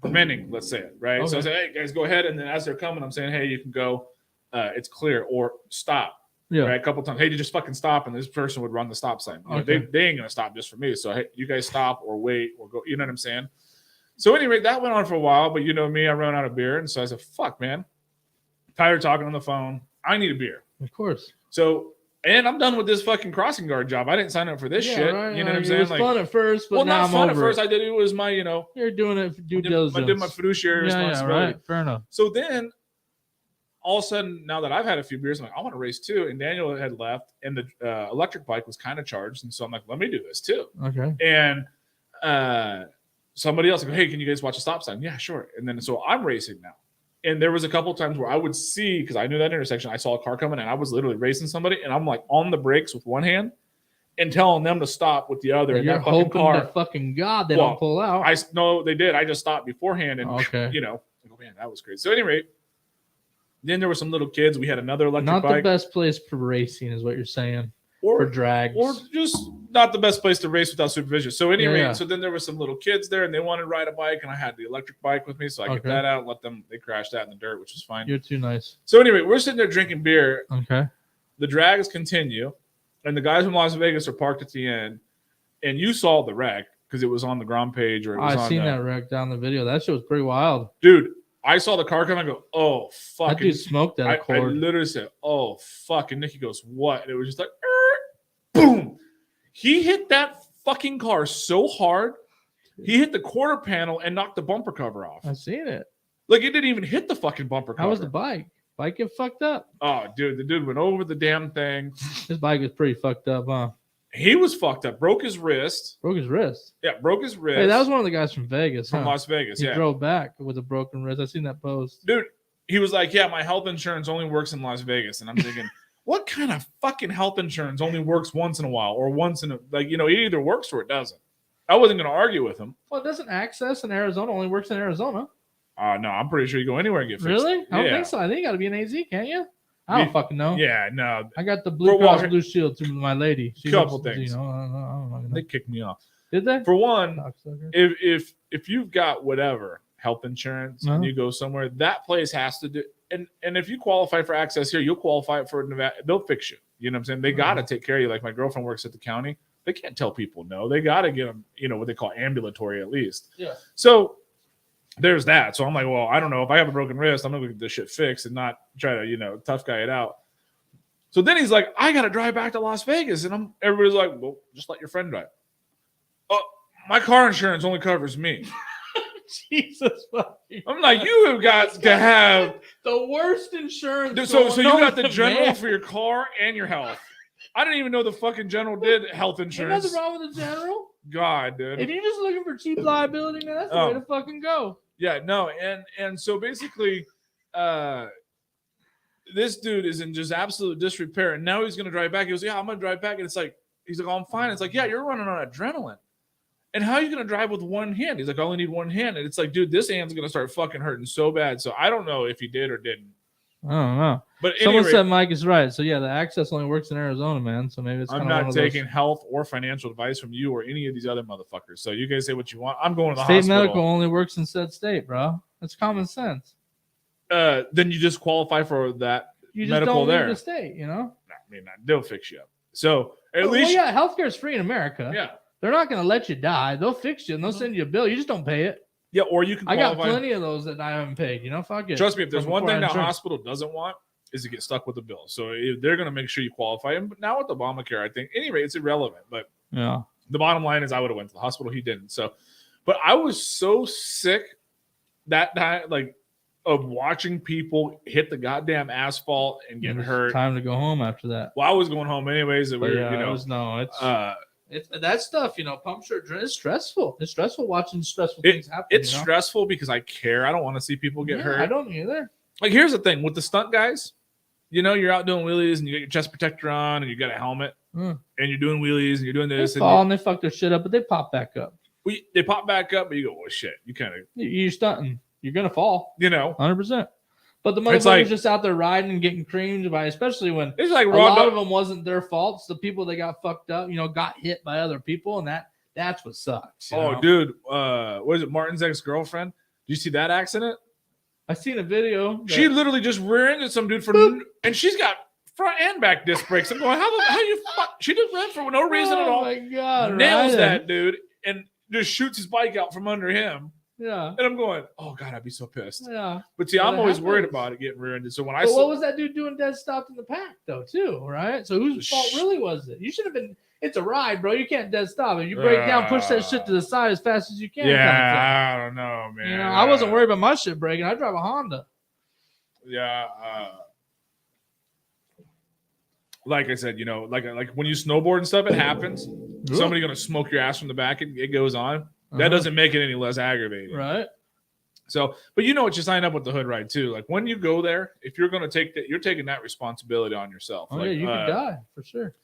preventing, let's say it, right? Okay. So I say, hey, guys, go ahead. And then as they're coming, I'm saying, hey, you can go. It's clear. Or stop. Yeah. Right? A couple times. Hey, you just fucking stop. And this person would run the stop sign. They ain't going to stop just for me. So, hey, you guys stop or wait or go. You know what I'm saying? So anyway, that went on for a while, but you know me, I ran out of beer. And so I said, fuck, man. Tired of talking on the phone. I need a beer. Of course. So, and I'm done with this fucking crossing guard job. I didn't sign up for this shit. Right, you know what I'm saying? It was fun at first, but now I'm over. Well, not fun at first. I did it was my, You're doing it for due diligence. I did my fiduciary responsibility. Yeah, right. Fair enough. So then, all of a sudden, now that I've had a few beers, I'm like, I want to race too. And Daniel had left, and the electric bike was kind of charged. And so I'm like, let me do this too. Okay. And somebody else goes, hey, can you guys watch a stop sign? Yeah, sure. And then so I'm racing now. And there was a couple times where I would see, because I knew that intersection, I saw a car coming and I was literally racing somebody and I'm like on the brakes with one hand and telling them to stop with the other. And you're hoping to fucking God they don't pull out. No, they did. I just stopped beforehand and, I go, man, that was crazy. So at any rate, then there were some little kids. We had another electric bike. Not the best place for racing is what you're saying. for or drags. or just not the best place to race without supervision. So anyway, Yeah. so then there were some little kids there, and they wanted to ride a bike, and I had the electric bike with me, so I get Okay. that out, let them. They crashed that in the dirt, which was fine. You're too nice. So anyway, we're sitting there drinking beer. Okay. The drags continue, and the guys from Las Vegas are parked at the end. And you saw the wreck because it was on the Grom page, or it was I on seen the, that wreck down the video. That shit was pretty wild. dude. I saw the car come. I go, oh That fucking. dude smoked that I Accord. literally said, oh fuck, and Nikki goes, what? And it was just like, boom. He hit that fucking car so hard. He hit the quarter panel and knocked the bumper cover off. I seen it. Like it didn't even hit the fucking bumper cover. How was the bike? Bike get fucked up? Oh, dude, the dude went over the damn thing. This bike is pretty fucked up, huh? He was fucked up. Broke his wrist. Broke his wrist. Yeah, broke his wrist. Hey, that was one of the guys from Vegas, from huh? Las Vegas. He Yeah, drove back with a broken wrist. I seen that post. dude. He was like, yeah, my health insurance only works in Las Vegas, and I'm thinking, what kind of fucking health insurance only works once in a while, or once in a it either works or it doesn't. I wasn't going to argue with him. Well, doesn't Access in Arizona only works in Arizona? No, I'm pretty sure you go anywhere and get fixed. Really? I don't Yeah. think so. I think you got to be an AZ, can't you? I don't fucking know. Yeah, no. I got the Blue For Cross what? Blue Shield through my lady. She Couple helps, things. You know, I don't fucking know. They kicked me off. Did they? For one, Cocksucker. if you've got whatever health insurance and you go somewhere, that place has to do. And if you qualify for Access here, you'll qualify for Nevada. They'll fix you. You know what I'm saying? They got to take care of you. Like my girlfriend works at the county. They can't tell people no. They got to get them, what they call ambulatory at least. Yeah. So there's that. So I'm like, well, I don't know. If I have a broken wrist, I'm going to get this shit fixed and not try to, tough guy it out. So then he's like, I got to drive back to Las Vegas. And everybody's like, well, just let your friend drive. Oh, my car insurance only covers me. Jesus fucking. I'm like, you have got to have. The worst insurance. So you going got the to general man. for your car and your health. I didn't even know the fucking general did health Ain't insurance. nothing wrong with the general. God, dude. If you're just looking for cheap liability, man, that's the way to fucking go. Yeah, no, and so basically, this dude is in just absolute disrepair, and now he's gonna drive back. He goes, "Yeah, I'm gonna drive back," and it's like he's like, "Oh, I'm fine." It's like, "Yeah, you're running on adrenaline." And how are you gonna drive with one hand? He's like, "I only need one hand," and it's like, dude, this hand's gonna start fucking hurting so bad. So I don't know if he did or didn't. I don't know. But Someone anyway, said Mike is right. So yeah, the Access only works in Arizona, man. So maybe it's. I'm kinda one not of taking those. health or financial advice from you or any of these other motherfuckers. So you guys say what you want. I'm going to the State hospital. medical only works in said state, bro. That's common sense. Then you just qualify for that You just medical don't there. leave the state, you know. I mean, they'll fix you up. So at Well, least, yeah, healthcare is free in America. yeah. They're not going to let you die. They'll fix you and they'll send you a bill. You just don't pay it. Yeah, or you can I qualify. got plenty of those that I haven't paid. You know, fuck it. Trust me, if there's From one thing before the insurance. hospital doesn't want is to get stuck with the bill. So they're going to make sure you qualify. And now with Obamacare, I think, anyway, it's irrelevant. But Yeah. the bottom line is I would have went to the hospital. He didn't. So, but I was so sick that night, like, of watching people hit the goddamn asphalt and get It was hurt. Time to go home after that. Well, I was going home anyways. And we But were, yeah, it's that stuff, puncture adrenaline. It's stressful. It's stressful watching stressful things happen. it's stressful because I care. I don't want to see people get hurt. I don't either. Like, here's the thing with the stunt guys, you're out doing wheelies and you got your chest protector on and you got a helmet and you're doing wheelies and you're doing They this. fall and they fuck their shit up, but they pop back up. They pop back up, but you go, well, shit. You kind of, You're stunting. You're gonna fall, 100%. But the It's motherfuckers like- just out there riding and getting creamed by, especially when it's like a raw lot dog. of them wasn't their fault. It's the people that got fucked up, got hit by other people, and that's what sucks. you Oh, know? dude. What is it? Martin's ex-girlfriend. Did you see that accident? I seen a video. She literally just rear-ended some dude and she's got front and back disc brakes. I'm going, how you fuck? She just ran for no reason at Oh all. my god! Nails right? that dude and just shoots his bike out from under him. Yeah, And I'm going, oh god, I'd be so pissed. yeah. But see, Well, I'm that always worried happens. about it getting rear-ended. So when I But saw, what was that dude doing dead stopped in the pack though, too? Right. So whose fault really was it? You should have been. It's a ride, bro. You can't dead stop. If you break down, push that shit to the side as fast as you can. kind of yeah, I don't know, man. thing. I wasn't worried about my shit breaking. I drive a Honda. Yeah. Like I said, like when you snowboard and stuff, it happens. Somebody gonna smoke your ass from the back, and it goes on. That doesn't make it any less aggravating. Right. So, but you know what you sign up with the hood ride too. Like when you go there, if you're gonna take that, you're taking that responsibility on yourself. Oh like, yeah, you could die for sure.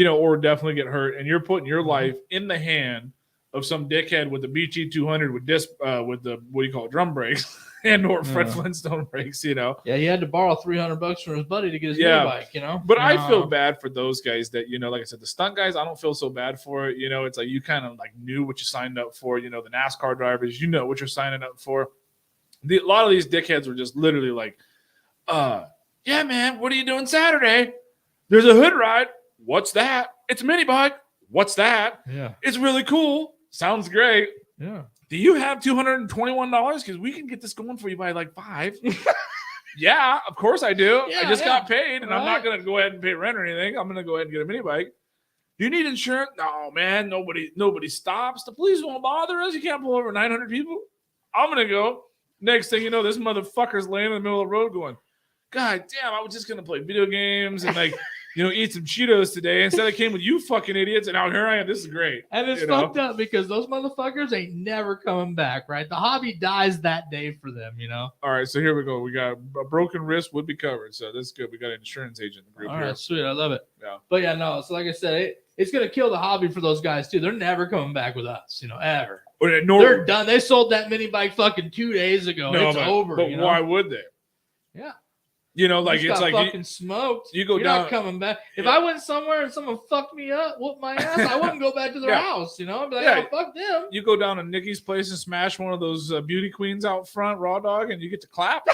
Or definitely get hurt, and you're putting your life in the hand of some dickhead with the BT 200 with disc with the what do you call it, drum brakes. and or Fred Yeah. Flintstone brakes, you know. Yeah, he had to borrow $300 from his buddy to get his Yeah. mini bike, you know. But I feel bad for those guys that, you know, like I said, the stunt guys, I don't feel so bad for it. You know, it's like you kind of like knew what you signed up for. You know, the NASCAR drivers, you know what you're signing up for. A lot of these dickheads were just literally like, yeah, man, what are you doing Saturday? There's a hood ride. What's that? It's a mini bike. What's that? Yeah. It's really cool. Sounds great. Yeah. Do you have $221? Because we can get this going for you by like $5. Yeah, of course I do. I Yeah, just yeah. got paid, and I'm not Right. going to go ahead and pay rent or anything. I'm going to go ahead and get a mini bike. Do you need insurance? No, man. Nobody stops. The police won't bother us. You can't pull over 900 people. I'm going to go. Next thing you know, this motherfucker's laying in the middle of the road going, God damn, I was just going to play video games and like, you know, eat some Cheetos today. Instead I came with you fucking idiots, and now here I am. This is great. And it's You know? fucked up because those motherfuckers ain't never coming back, right? The hobby dies that day for them, you know? All right, so here we go. We got a broken wrist would be covered, so that's good. We got an insurance agent in the group All here. right, sweet. I love it. Yeah. But yeah, no. So like I said, it's going to kill the hobby for those guys, too. They're never coming back with us, you know, ever. They're done. They sold that mini bike fucking 2 days ago. It's over. But you know? why would they? Yeah. You know, like You it's just like got fucking smoked. you go You're down. not coming back. If Yeah. I went somewhere and someone fucked me up, whooped my ass, I wouldn't go back to their Yeah. house. You know, I'd be like, Yeah. oh, fuck them. You go down to Nikki's place and smash one of those beauty queens out front, raw dog, and you get to clap.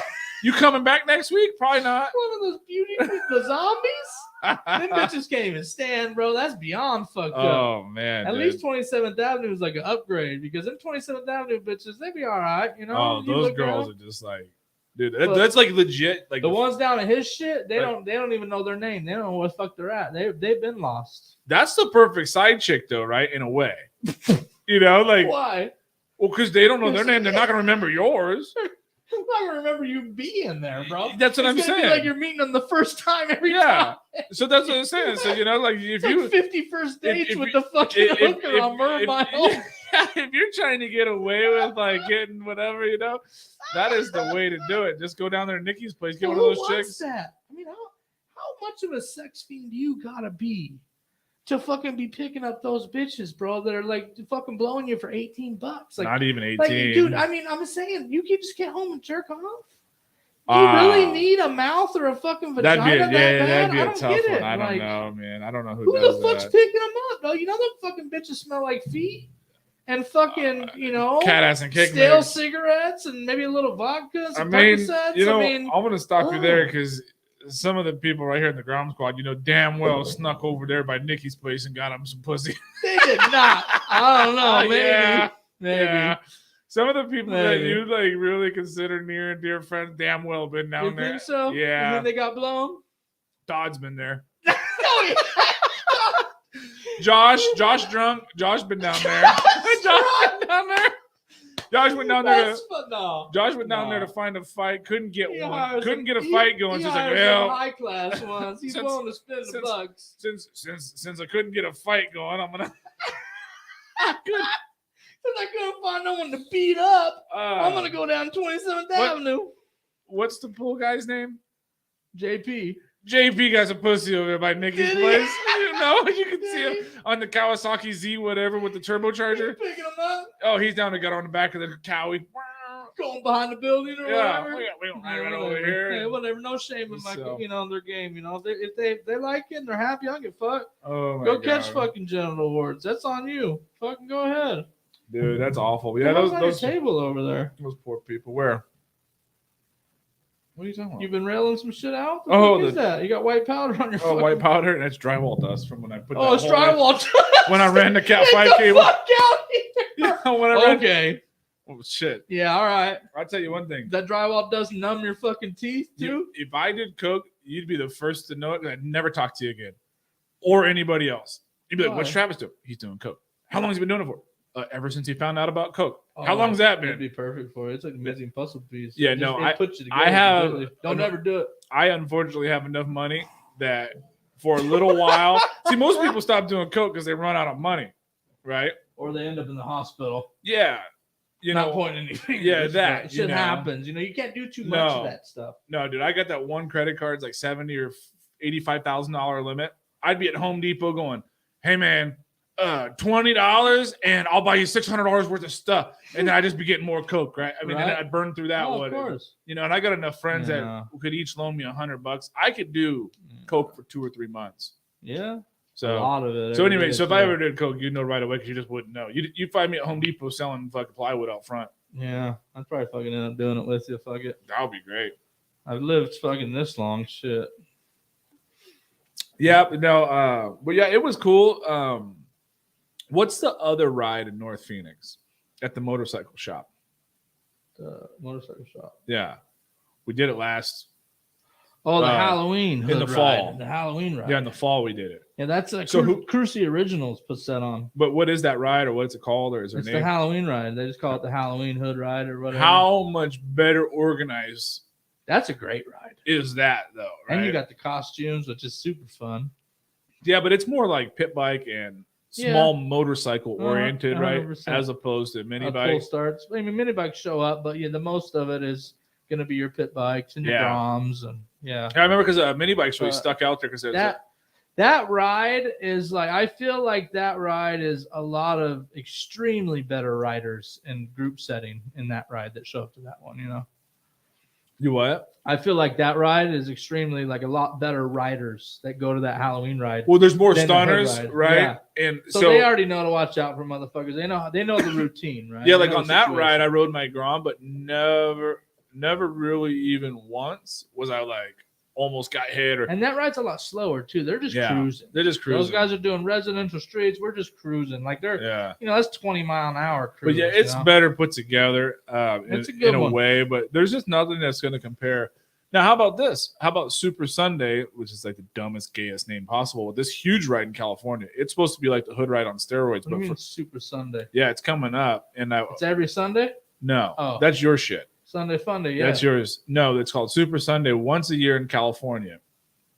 You coming back next week? Probably not. One of those beauty queens, the zombies. Them bitches can't even stand, bro. That's beyond fucked up. Oh man. At dude. least 27th Avenue is like an upgrade because them 27th Avenue bitches, they be all right. You know, Oh, You those look girls around. are just like, dude, But that's like legit. Like The ones down at his shit, they Like- don't even know their name. They don't know where the fuck they're at. They've been lost. that's the perfect side chick, though, right? In a way, you know, like, Why? well, because they don't know their name, they're not gonna remember yours. I'm not gonna remember you being there, bro. That's what I'm It's gonna be saying. like you're meeting them the first time every Yeah. time. So that's what I'm saying. So you know, like if It's you like 50 first dates if with you- the fucking if- hooker on Murray Mile. if you're trying to get away with like getting whatever, you know, that is the way to do it. Just go down there to Nikki's place, get one of Who those wants chicks. that? I mean, how much of a sex fiend do you gotta be to fucking be picking up those bitches, bro, that are like fucking blowing you for $18? Like, Not even 18. like, dude, I mean, I'm saying you can just get home and jerk off. Do you really need a mouth or a fucking vagina that'd be that bad? that'd be I a don't tough get one. it. I don't Like, know, man. I don't know Who does the fuck's that. picking them up, bro? You know them fucking bitches smell like feet and fucking, you know, Cat ass and kick stale mix. cigarettes and maybe a little vodka, I some mean, Percocets. you know, I mean, I'm gonna stop you oh. there because some of the people right here in the ground squad, you know, damn well snuck over there by Nikki's place and got him some pussy. they did not. I don't know. Maybe. Yeah. Maybe. Yeah. Some of the people that Maybe. you like really consider near and dear friends, damn well been down You there. think so? Yeah. You think they got blown? Todd's been there. Oh, Josh drunk. Josh been down there. Josh been down there. Josh went down there. No. Josh went down there No. to find a fight. Couldn't get He one. hires Couldn't a- get a fight going. He So he's like, hires well, some high class ones. He's Since- willing to spend the since- bucks. since I couldn't get a fight going, I'm gonna. Since I couldn't find no one to beat up, I'm gonna go down 27th Avenue. What's the pool guy's name? JP. JP got some pussy over there by Nikki's Did he? place. You know, you can see Did him on the Kawasaki Z, whatever, with the turbocharger. Picking them up, Oh, he's down there, got on the back of the Cowie. going behind the building or Yeah, whatever. we don't Yeah, right over whatever. here. Hey, whatever. No shame in my, So- their game. You know, if they like it and they're happy, I don't give a fuck. Oh my Go God. catch fucking genital awards. That's on you. Fucking go ahead. Dude, that's awful. Yeah, What's those on your table over there? those poor people. Where? What are you talking about? You've been railing some shit out. The Oh, fuck is that? You got white powder on your. Oh, fucking- white powder. That's drywall dust from when I put. Oh, that it's hole in. drywall. When I ran the Cat Get 5 the cable. fuck out here. Yeah, when I ran. Okay. Oh shit! Yeah. All right. I'll tell you one thing. That drywall does numb your fucking teeth too. If I did coke, you'd be the first to know it, and I'd never talk to you again, or anybody else. You'd be like, "What's Why? Travis doing? He's doing coke. How long has he been doing it for? Ever since he found out about coke. Oh, How long's that It'd been? be perfect for it. It's like a missing puzzle piece. Yeah, It no, it puts you I together have- completely. Don't ever do it. I unfortunately have enough money that for a little while. See, most people stop doing coke because they run out of money, right? Or they end up in the hospital. Yeah, you Not know. pointing any fingers. Yeah, but that, shit you know. happens. You know, you can't do too much No. of that stuff. No, dude, I got that one credit card's like $70,000 or $85,000 limit. I'd be at Home Depot going, "Hey man, $20 and I'll buy you $600 worth of stuff. And then I just be getting more Coke, right? I mean, Right. then I'd burn through that Oh, one. of course. You know, and I got enough friends Yeah. that could each loan me $100. I could do Coke for 2 or 3 months. Yeah. A So, lot of it. so every anyway, day, so if too. I ever did Coke, you'd know right away because you just wouldn't know. You'd find me at Home Depot selling fucking plywood out front. Yeah, I'd probably fucking end up doing it with you. Fuck it. That would be great. I've lived fucking this long. Shit. Yeah, no, but yeah, it was cool. What's the other ride in North Phoenix at the motorcycle shop? The motorcycle shop. Yeah, we did it last. Oh, the Uh, Halloween in the hood fall. ride. The Halloween ride. Yeah, in the fall we did it. Yeah, that's So Cruci Originals puts that on. But what is that ride, or what's it called, or is there It's a the name? Halloween ride. They just call it the Halloween hood ride or whatever. How much better organized That's a great ride. is that, though? Right? And you got the costumes, which is super fun. Yeah, but it's more like pit bike and small motorcycle oriented, right? 100%. As opposed to mini Pull bike. starts. I mean, mini bikes show up, but yeah, the most of it is going to be your pit bikes and your Yeah. Groms and yeah. I remember because mini bikes really Uh, stuck out there because That ride is like I feel like that ride is a lot of extremely better riders in group setting in that ride that show up to that one. You know, you what? I feel like that ride is extremely like a lot better riders that go to that Halloween ride. Well, there's more Then the hood stunners, ride. right? Yeah. And So they already know to watch out for motherfuckers. They know the routine, right? yeah, They like know on the that situation. ride, I rode my Grom, but never really even once was I like almost got hit or And that ride's a lot slower too. They're just Yeah. cruising. they're just cruising. Those guys are doing residential streets. We're just cruising. Like they're, yeah. that's 20-mile-an-hour cruise. But yeah, it's you know? better put together It's a in good a one. way, but there's just nothing that's going to compare. Now, how about this? How about Super Sunday, which is like the dumbest, gayest name possible, with this huge ride in California? It's supposed to be like the hood ride on steroids, What do but you mean Super Sunday? yeah, it's coming up. And It's every Sunday? no, Oh. that's your shit. Sunday Fun Day, yeah. That's yours. No, it's called Super Sunday once a year in California,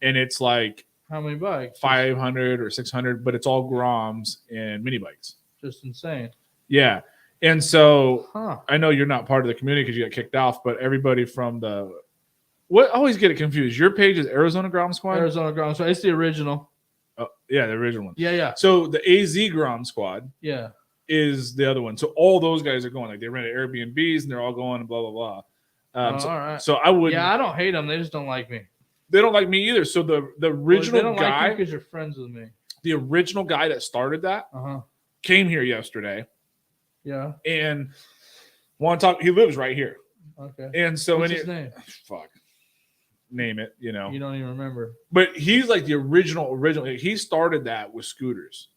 and it's like How many bikes? 500 or 600, but it's all Groms and mini bikes. Just insane. Yeah, and so Huh. I know you're not part of the community because you got kicked off, but everybody from I always get it confused. Your page is Arizona Grom Squad? Arizona Ground. So it's the original. Oh, yeah, the original one. Yeah. So the AZ Grom Squad Yeah. is the other one. So all those guys are going. Like they rented Airbnbs and they're all going and blah, blah, blah. Oh, all right. So I wouldn't. Yeah, I don't hate them. They just don't like me. They don't like me either. So the original they don't guy, like because you're friends with me. the original guy that started that Uh-huh. came here yesterday Yeah. and want to talk. He lives right here. Okay. And so What's his name? fuck, name it, You don't even remember. But he's like the original. He started that with scooters.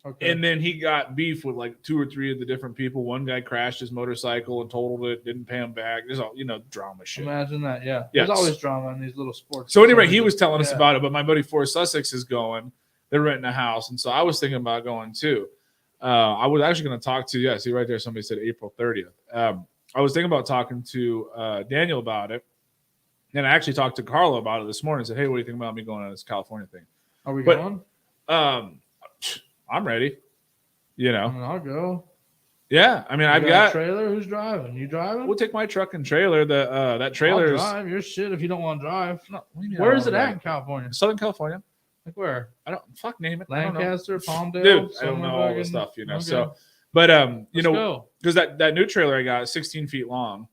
Okay. And then he got beef with like 2 or 3 of the different people. One guy crashed his motorcycle and totaled it, didn't pay him back. There's all, drama shit. Imagine that. Yeah. Yes. There's always drama in these little sports. So anyway, he was telling us Yeah. about it, but my buddy Forrest Sussex is going. They're renting a house. And so I was thinking about going too. I was actually going to talk to, see right there, somebody said April 30th. I was thinking about talking to Daniel about it. And I actually talked to Carlo about it this morning and said, hey, what do you think about me going on this California thing? Are we but- going? I'm ready. I mean, I'll go. Yeah. I mean, You I've got a got. trailer. Who's driving? You driving? We'll take my truck and trailer. That I'll trailer is. drive your shit if you don't want to drive. No, what do you mean I Where don't is it wanna at drive? in California? Southern California. Like where? I don't name it. I don't know. Lancaster, Palmdale. Dude, I don't somewhere know all the fucking- stuff, Okay. So, but Let's go. because that new trailer I got is 16 feet long,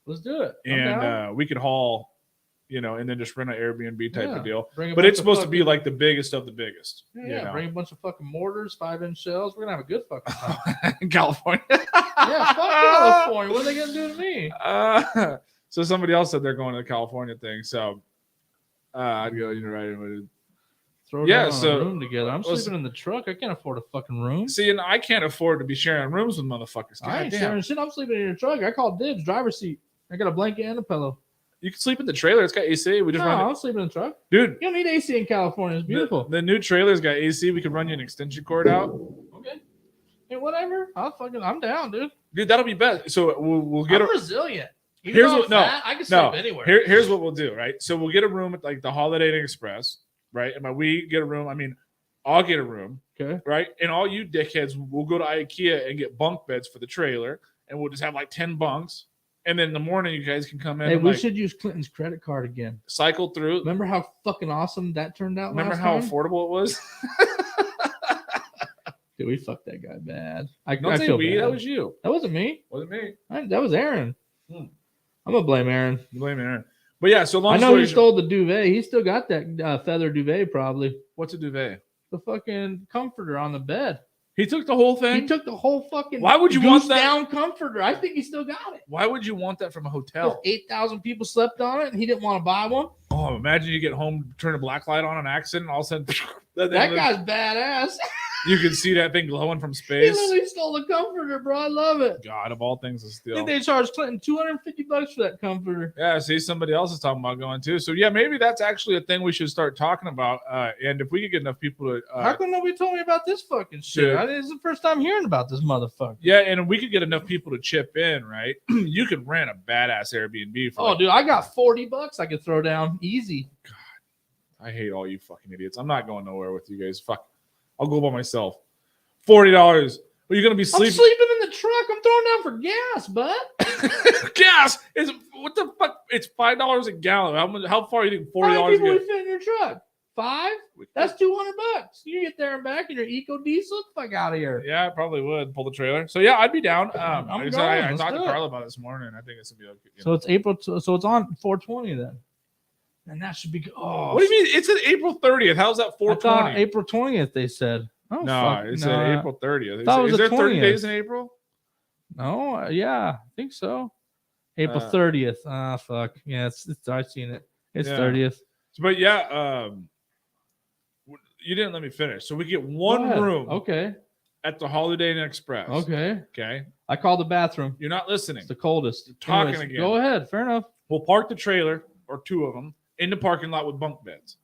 Let's do it. I'm and down. we could haul, and then just rent an Airbnb type Yeah. of deal. Bring a But bunch it's of supposed to be fucking- like the biggest of the biggest. Yeah, bring a bunch of fucking mortars, 5-inch shells. We're gonna have a good fucking time. in California. Yeah, fuck California. What are they gonna do to me? So somebody else said they're going to the California thing. So I'd go, right. Throw Yeah, down so- a room together. I'm listen- sleeping in the truck. I can't afford a fucking room. See, and I can't afford to be sharing rooms with motherfuckers. I ain't Goddamn. sharing shit. I'm sleeping in your truck. I called dibs, driver's seat. I got a blanket and a pillow. You can sleep in the trailer. It's got AC. We just No, run it. I'm sleeping in the truck. Dude, You don't need AC in California. It's beautiful. The new trailer's got AC. We could run you an extension cord out. Okay. Hey, whatever. I'm down, dude. Dude, that'll be best. So we'll get I'm a resilient. Even Here's though I'm what- no, fat, I can sleep no. anywhere. Here's what we'll do, right? So we'll get a room at like the Holiday Inn Express, right? And by we get a room, I mean I'll get a room, Okay. right? And all you dickheads will go to IKEA and get bunk beds for the trailer, and we'll just have like 10 bunks. And then in the morning, you guys can come in Hey, and we like should use Clinton's credit card again. cycle through. Remember how fucking awesome that turned out? Remember last how time? affordable it was? Dude, we fucked that guy bad. I Don't say feel we. bad. That was you. That wasn't me. Wasn't me. That was Aaron. Hmm. I'm gonna blame Aaron. You blame Aaron. But yeah, so long I know story he stole the duvet. He still got that feather duvet, probably. What's a duvet? The fucking comforter on the bed. He took the whole thing. He took the whole fucking. Why would you want that? Down comforter? I think he still got it. Why would you want that from a hotel? 8,000 people slept on it, and he didn't want to buy one. Oh, imagine you get home, turn a black light on an accident, and all of a sudden, That guy's badass. you can see that thing glowing from He space. literally stole the comforter, bro. I love it. God, of all things to I steal. think they charged Clinton $250 for that comforter. Yeah, see, somebody else is talking about going too. So yeah, maybe that's actually a thing we should start talking about. And if we could get enough people to, How come nobody told me about this fucking shit? Dude. This is the first time hearing about this motherfucker. yeah, and we could get enough people to chip in, right? You could rent a badass Airbnb for. Oh, dude, I got $40 I could throw down easy. I hate all you fucking idiots. I'm not going nowhere with you guys. Fuck, I'll go by myself. $40. Are you gonna be I'm sleeping? sleeping in the truck. I'm throwing down for gas, bud. Gas is what the fuck? It's $5 a gallon. How far do you think How many $40 people we get? fit in your truck? 5? That's $200. You get there and back in your eco diesel. Get the fuck out of here. Yeah, I probably would pull the trailer. So yeah, I'd be down. I going. talked Let's to do it. Carla about it this morning. I think it's gonna be okay. So it's April. So it's on 420 then, and that should be. Oh, What do you mean? It's April 30th. How's that I thought 420? April 20th. They said. Oh, No, fuck, it no. said April 30th. thought it was Is the there 30 20th. days in April? No, yeah, I think so. April 30th. Ah, fuck. Yeah, it's I've seen it. It's Yeah. 30th. But yeah, you didn't let me finish. So we get one Go ahead. room Okay. at the Holiday Inn Express. Okay. Okay. I called the bathroom. You're not listening. It's the coldest. You're talking Anyways, again. Go ahead. Fair enough. We'll park the trailer or two of them in the parking lot with bunk beds.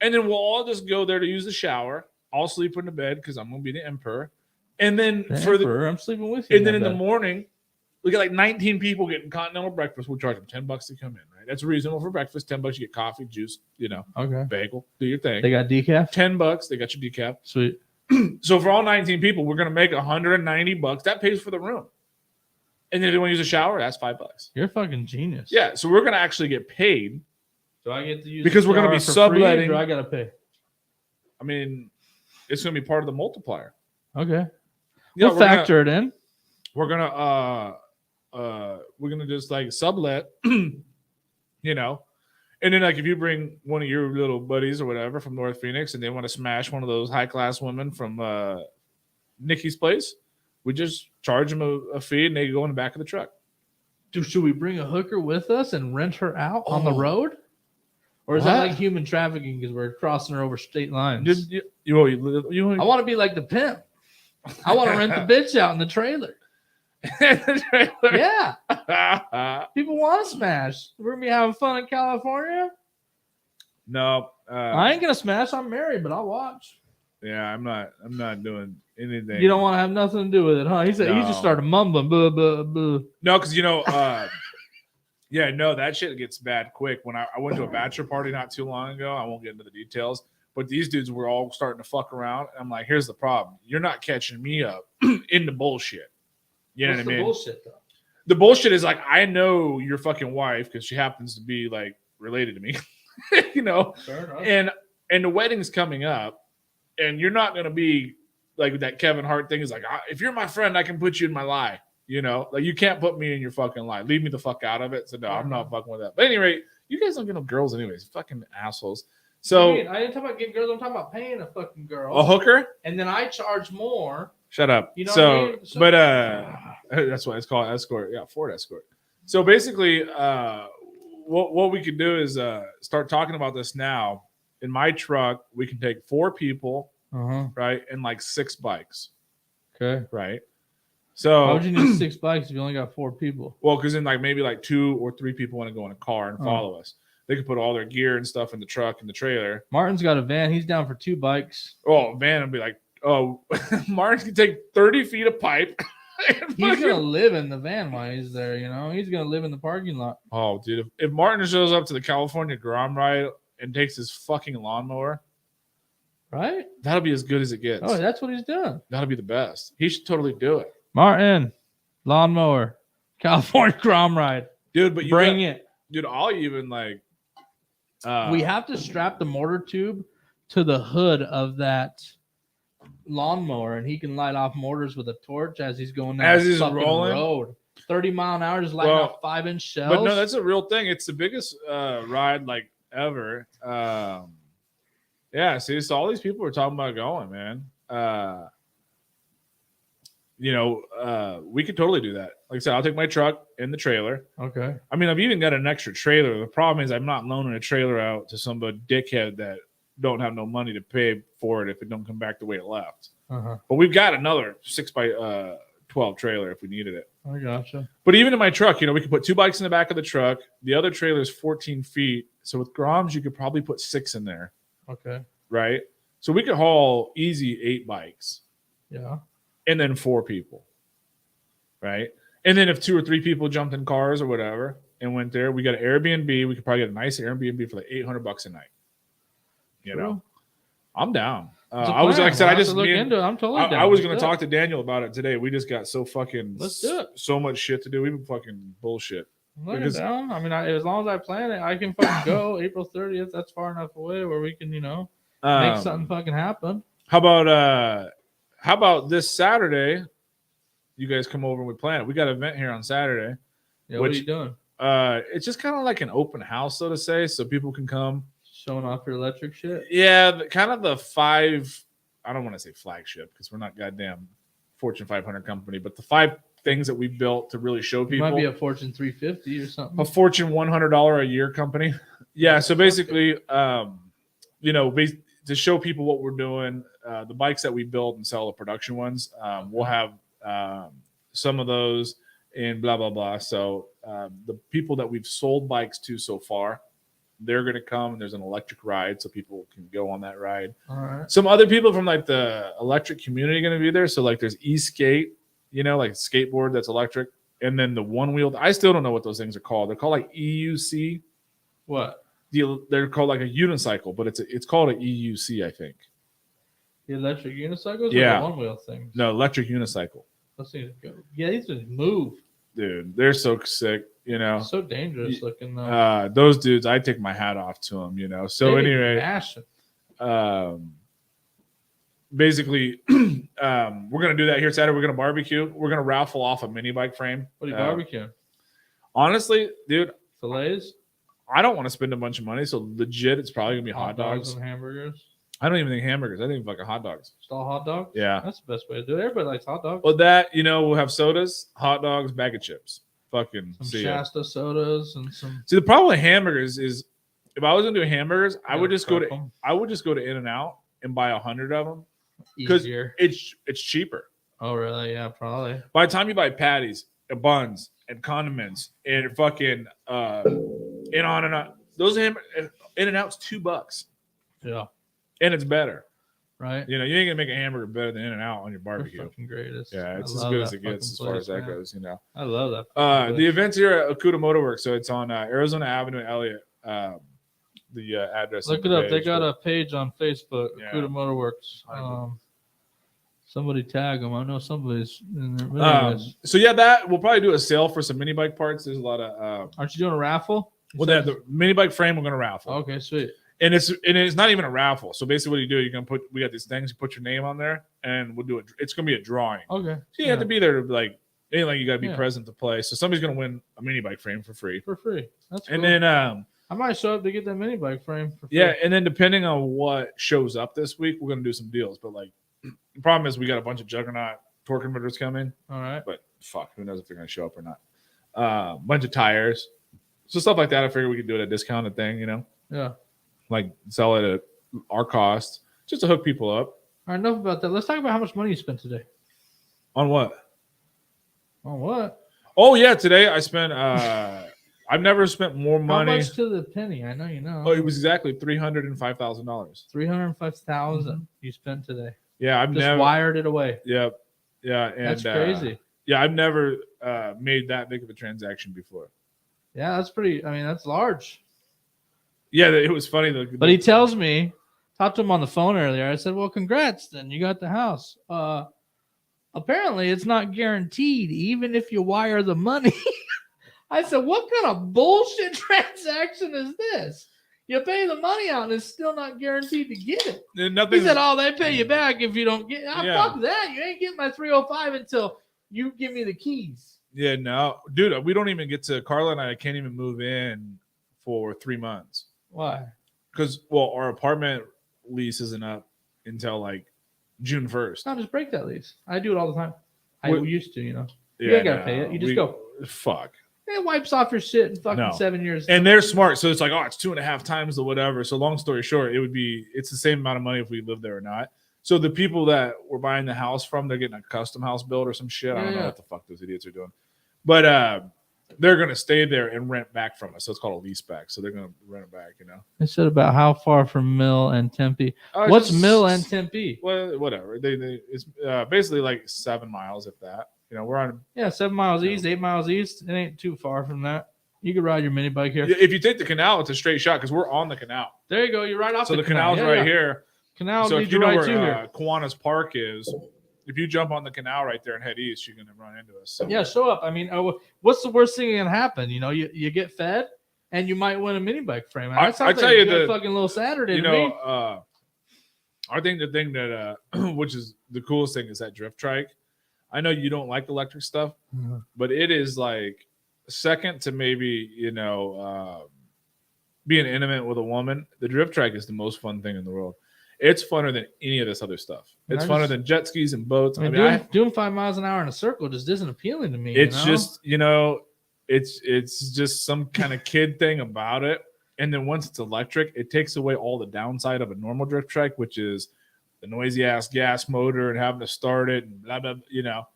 And then we'll all just go there to use the shower. I'll sleep in the bed because I'm going to be the emperor. And then I'm sleeping with you. and then in the morning, we get like 19 people getting continental breakfast. We'll charge them $10 to come in, right? That's reasonable for breakfast. $10, you get coffee, juice, Okay. bagel, do your thing. They got decaf. $10, they got your decaf. Sweet. So for all 19 people, we're going to make $190. That pays for the room. And then if you want to use a shower, that's $5. You're a fucking genius. Yeah, so we're going to actually get paid. Do I get to use Because the we're gonna be shower for free, or subletting- do I gotta pay? I mean, it's going to be part of the multiplier. Okay. Yeah, We'll factor it in. We're gonna just like sublet, and then like if you bring one of your little buddies or whatever from North Phoenix and they want to smash one of those high class women from Nikki's place, we just charge them a fee and they go in the back of the truck. Dude, should we bring a hooker with us and rent her out on the Oh. road? Or is that What? like human trafficking because we're crossing her over state lines? You I want to be like the pimp. I want to rent the bitch out in the trailer. Yeah. People want to smash. We're going to be having fun in California. No, I ain't going to smash. I'm married, but I'll watch. yeah, I'm not doing anything. You don't want to have nothing to do with it, huh? He said he No. just started mumbling. Blah, blah, blah. No, because yeah, no, that shit gets bad quick. When I went to a bachelor party not too long ago, I won't get into the details, but these dudes were all starting to fuck around. I'm like, here's the problem: you're not catching me up in the bullshit. You know What's what I the mean? bullshit, though? The bullshit is like, I know your fucking wife because she happens to be like related to me, Fair enough. and the wedding's coming up, and you're not gonna be like that Kevin Hart thing is like, if you're my friend, I can put you in my lie. Like you can't put me in your fucking lie. Leave me the fuck out of it. So no, I'm not fucking with that. But anyway, you guys don't get no girls anyways. Fucking assholes. So I didn't talk about getting girls. I'm talking about paying a fucking girl. a hooker? And then I charge more. Shut up. You know So, what I mean? So- but that's why it's called escort. Yeah, Ford escort. So basically, what we could do is start talking about this now. In my truck, we can take 4 people, right, and like 6 bikes, Okay. right. Why So would you need 6 bikes if you only got 4 people? well, because then like maybe like 2 or 3 people want to go in a car and follow us. They could put all their gear and stuff in the truck and the trailer. Martin's got a van. He's down for 2 bikes. Oh, Van would be like, oh, Martin can take 30 feet of pipe. and He's fucking- gonna live in the van while he's there. He's gonna live in the parking lot. Oh, dude, if Martin shows up to the California Grom ride and takes his fucking lawnmower, Right? that'll be as good as it gets. Oh, that's what he's doing. That'll be the best. He should totally do it, Martin, lawnmower, California Grom ride. dude. But Bring it. dude. I'll even like. We have to strap the mortar tube to the hood of that lawnmower, and he can light off mortars with a torch as he's going down As the he's fucking rolling? road. 30 mile an hour, just lighting Well, off 5-inch shells. But no, that's a real thing. It's the biggest ride like ever. Yeah, see, so all these people are talking about going, man. We could totally do that. Like I said, I'll take my truck in the trailer. okay. I mean, I've even got an extra trailer. The problem is I'm not loaning a trailer out to some dickhead that don't have no money to pay for it if it don't come back the way it left. Uh-huh. But we've got another 6x12 trailer if we needed it. I gotcha. But even in my truck, we could put 2 bikes in the back of the truck. The other trailer is 14 feet. So with Groms, you could probably put 6 in there, Okay. right? So we could haul easy 8 bikes Yeah. and then 4 people, right? And then if 2 or 3 people jumped in cars or whatever and went there, we got an Airbnb. We could probably get a nice Airbnb for like $800 a night. True. I'm down. It's a I was plan. like I said, We'll I have just to look into it. I'm totally down. I was Let's going to do it. talk to Daniel about it today. We just got so fucking Let's do it. so much shit to do. We've been fucking bullshit. I'm looking because- down. I mean, as long as I plan it, I can fucking go April 30th. That's far enough away where we can, make something fucking happen. How about this Saturday? You guys come over and we plan it. We got an event here on Saturday. Yeah, what are Which- you doing? It's just kind of like an open house, so to say, so people can come. Showing off your electric shit? Yeah, kind of the 5. I don't want to say flagship because we're not goddamn Fortune 500 company, but the 5 things that we built to really show You people. might be a Fortune 350 or something. A Fortune $100 a year company. Yeah, so basically, to show people what we're doing, the bikes that we build and sell, the production ones, we'll have some of those and blah blah blah. So the people that we've sold bikes to so far, they're going to come and there's an electric ride so people can go on that ride. All right. Some other people from like the electric community going to be there. So like there's e-skate, like skateboard that's electric. And then the one wheel, I still don't know what those things are called. They're called like EUC. What? They're called like a unicycle, but it's called an EUC, I think. The electric unicycles? Yeah. Or the one wheel things? No, electric unicycle. Those things go. Yeah, these things move. Dude, they're so sick, So dangerous looking though. Those dudes, I take my hat off to them, So They be anyway, mashing. basically, we're gonna do that here Saturday. We're gonna barbecue. We're gonna raffle off a mini bike frame. What are you barbecuing? Honestly, dude, Fillets? I don't want to spend a bunch of money, so legit, it's probably gonna be hot dogs. and hamburgers. I don't even think hamburgers. I think fucking hot dogs. Just all hot dogs? Yeah. That's the best way to do it. Everybody likes hot dogs. Well, that we'll have sodas, hot dogs, bag of chips. Fucking Some see ya. Shasta sodas and some. See, the problem with hamburgers is, if I was gonna do hamburgers, I would just go prep to 'em. In-N-Out and buy 100 of them. 'cause- Easier. It's cheaper. Oh, really? Yeah, probably. By the time you buy patties and buns and condiments and fucking and on and on, those In-N-Out's $2 Yeah. and it's better. Right? You ain't gonna make a hamburger better than In-N-Out on your They're barbecue. fucking greatest. Yeah, it's I as love good that as it gets as fucking far as place, that man. goes. I love that. fucking The place. event's here at Akuta Motor Works, so it's on Arizona Avenue, Elliott. The address. Look it up. They got a page on Facebook, Yeah. Akuta Motorworks. I Somebody tag them. I know somebody's in there. But anyways, So yeah, that we'll probably do a sale for some mini bike parts. There's a lot of aren't you doing a raffle? You well, said- the mini bike frame we're gonna raffle. Okay, sweet. And it's not even a raffle. So basically, what you do, we got these things, you put your name on there, and we'll do it. It's gonna be a drawing. Okay. So you have to be there to like, you got to be Yeah. present to play. So somebody's gonna win a mini bike frame for free. For free. That's cool. And then I might show up to get that mini bike frame for free. yeah, and then depending on what shows up this week, we're gonna do some deals. But like, the problem is we got a bunch of Juggernaut torque converters coming. All right. But fuck, who knows if they're gonna show up or not. Bunch of tires, so stuff like that. I figured we could do it at a discounted thing, Yeah. like sell it at our cost, just to hook people up. All right. Enough about that. Let's talk about how much money you spent today. On what? On what? Oh yeah, today I spent. I've never spent more How money. much to the penny? I know you know. Oh, it was exactly $305,000. 305,000 you spent today. Yeah, I've Just never. wired it away. Yeah, yeah, and That's crazy. yeah, I've never made that big of a transaction before. Yeah, that's pretty. I mean, that's large. Yeah, it was funny. But he tells me, talked to him on the phone earlier. I said, "Well, congrats, then you got the house." Apparently, it's not guaranteed, even if you wire the money. I said, "What kind of bullshit transaction is this?" You pay the money out and it's still not guaranteed to get it. And He nothing. said, "Oh, they pay you back if you don't get." Yeah. Fuck that! You ain't getting my 305 until you give me the keys. Yeah, no, dude, we don't even get to Carla and I can't even move in for 3 months Why? because our apartment lease isn't up until like June 1st. No, just break that lease. I do it all the time. I What- used to, you know. You ain't gotta pay it. You just go. Fuck. It wipes off your shit in fucking No. 7 years. And they're smart, so it's like, oh, it's 2.5 times the whatever. So long story short, it's the same amount of money if we live there or not. So the people that we're buying the house from, they're getting a custom house built or some shit. I don't know Yeah. what the fuck those idiots are doing, but they're gonna stay there and rent back from us. So it's called a lease back. So they're gonna rent it back. You know. They said about how far from Mill and Tempe. Oh, What's just- Mill and Tempe? Well, whatever. It's basically like 7 miles, if that. You know, we're on. Yeah, 7 miles No. east, 8 miles east. It ain't too far from that. You could ride your mini bike here. If you take the canal, it's a straight shot because we're on the canal. There you go. You're right off So the canal. canal's Yeah, right yeah. here. Canal So leads if you you know right to where here. Kiwanis Park is, if you jump on the canal right there and head east, you're gonna run into us. So. Yeah, show up. I mean, what's the worst thing that can happen? You know, you get fed and you might win a mini bike frame. I That sounds tell like you a good the- fucking little Saturday You to know, me. I think the thing that which is the coolest thing is that drift trike. I know you don't like electric stuff, Mhm. but it is like second to maybe being intimate with a woman. The drift trike is the most fun thing in the world. It's funner than any of this other stuff. And It's I funner just- than jet skis and boats. I mean, doing 5 miles an hour in a circle just isn't appealing to me. it's you know? just it's just some kind of kid thing about it. And then once it's electric, it takes away all the downside of a normal drift trike, which is the noisy ass gas motor and having to start it and blah blah. You know,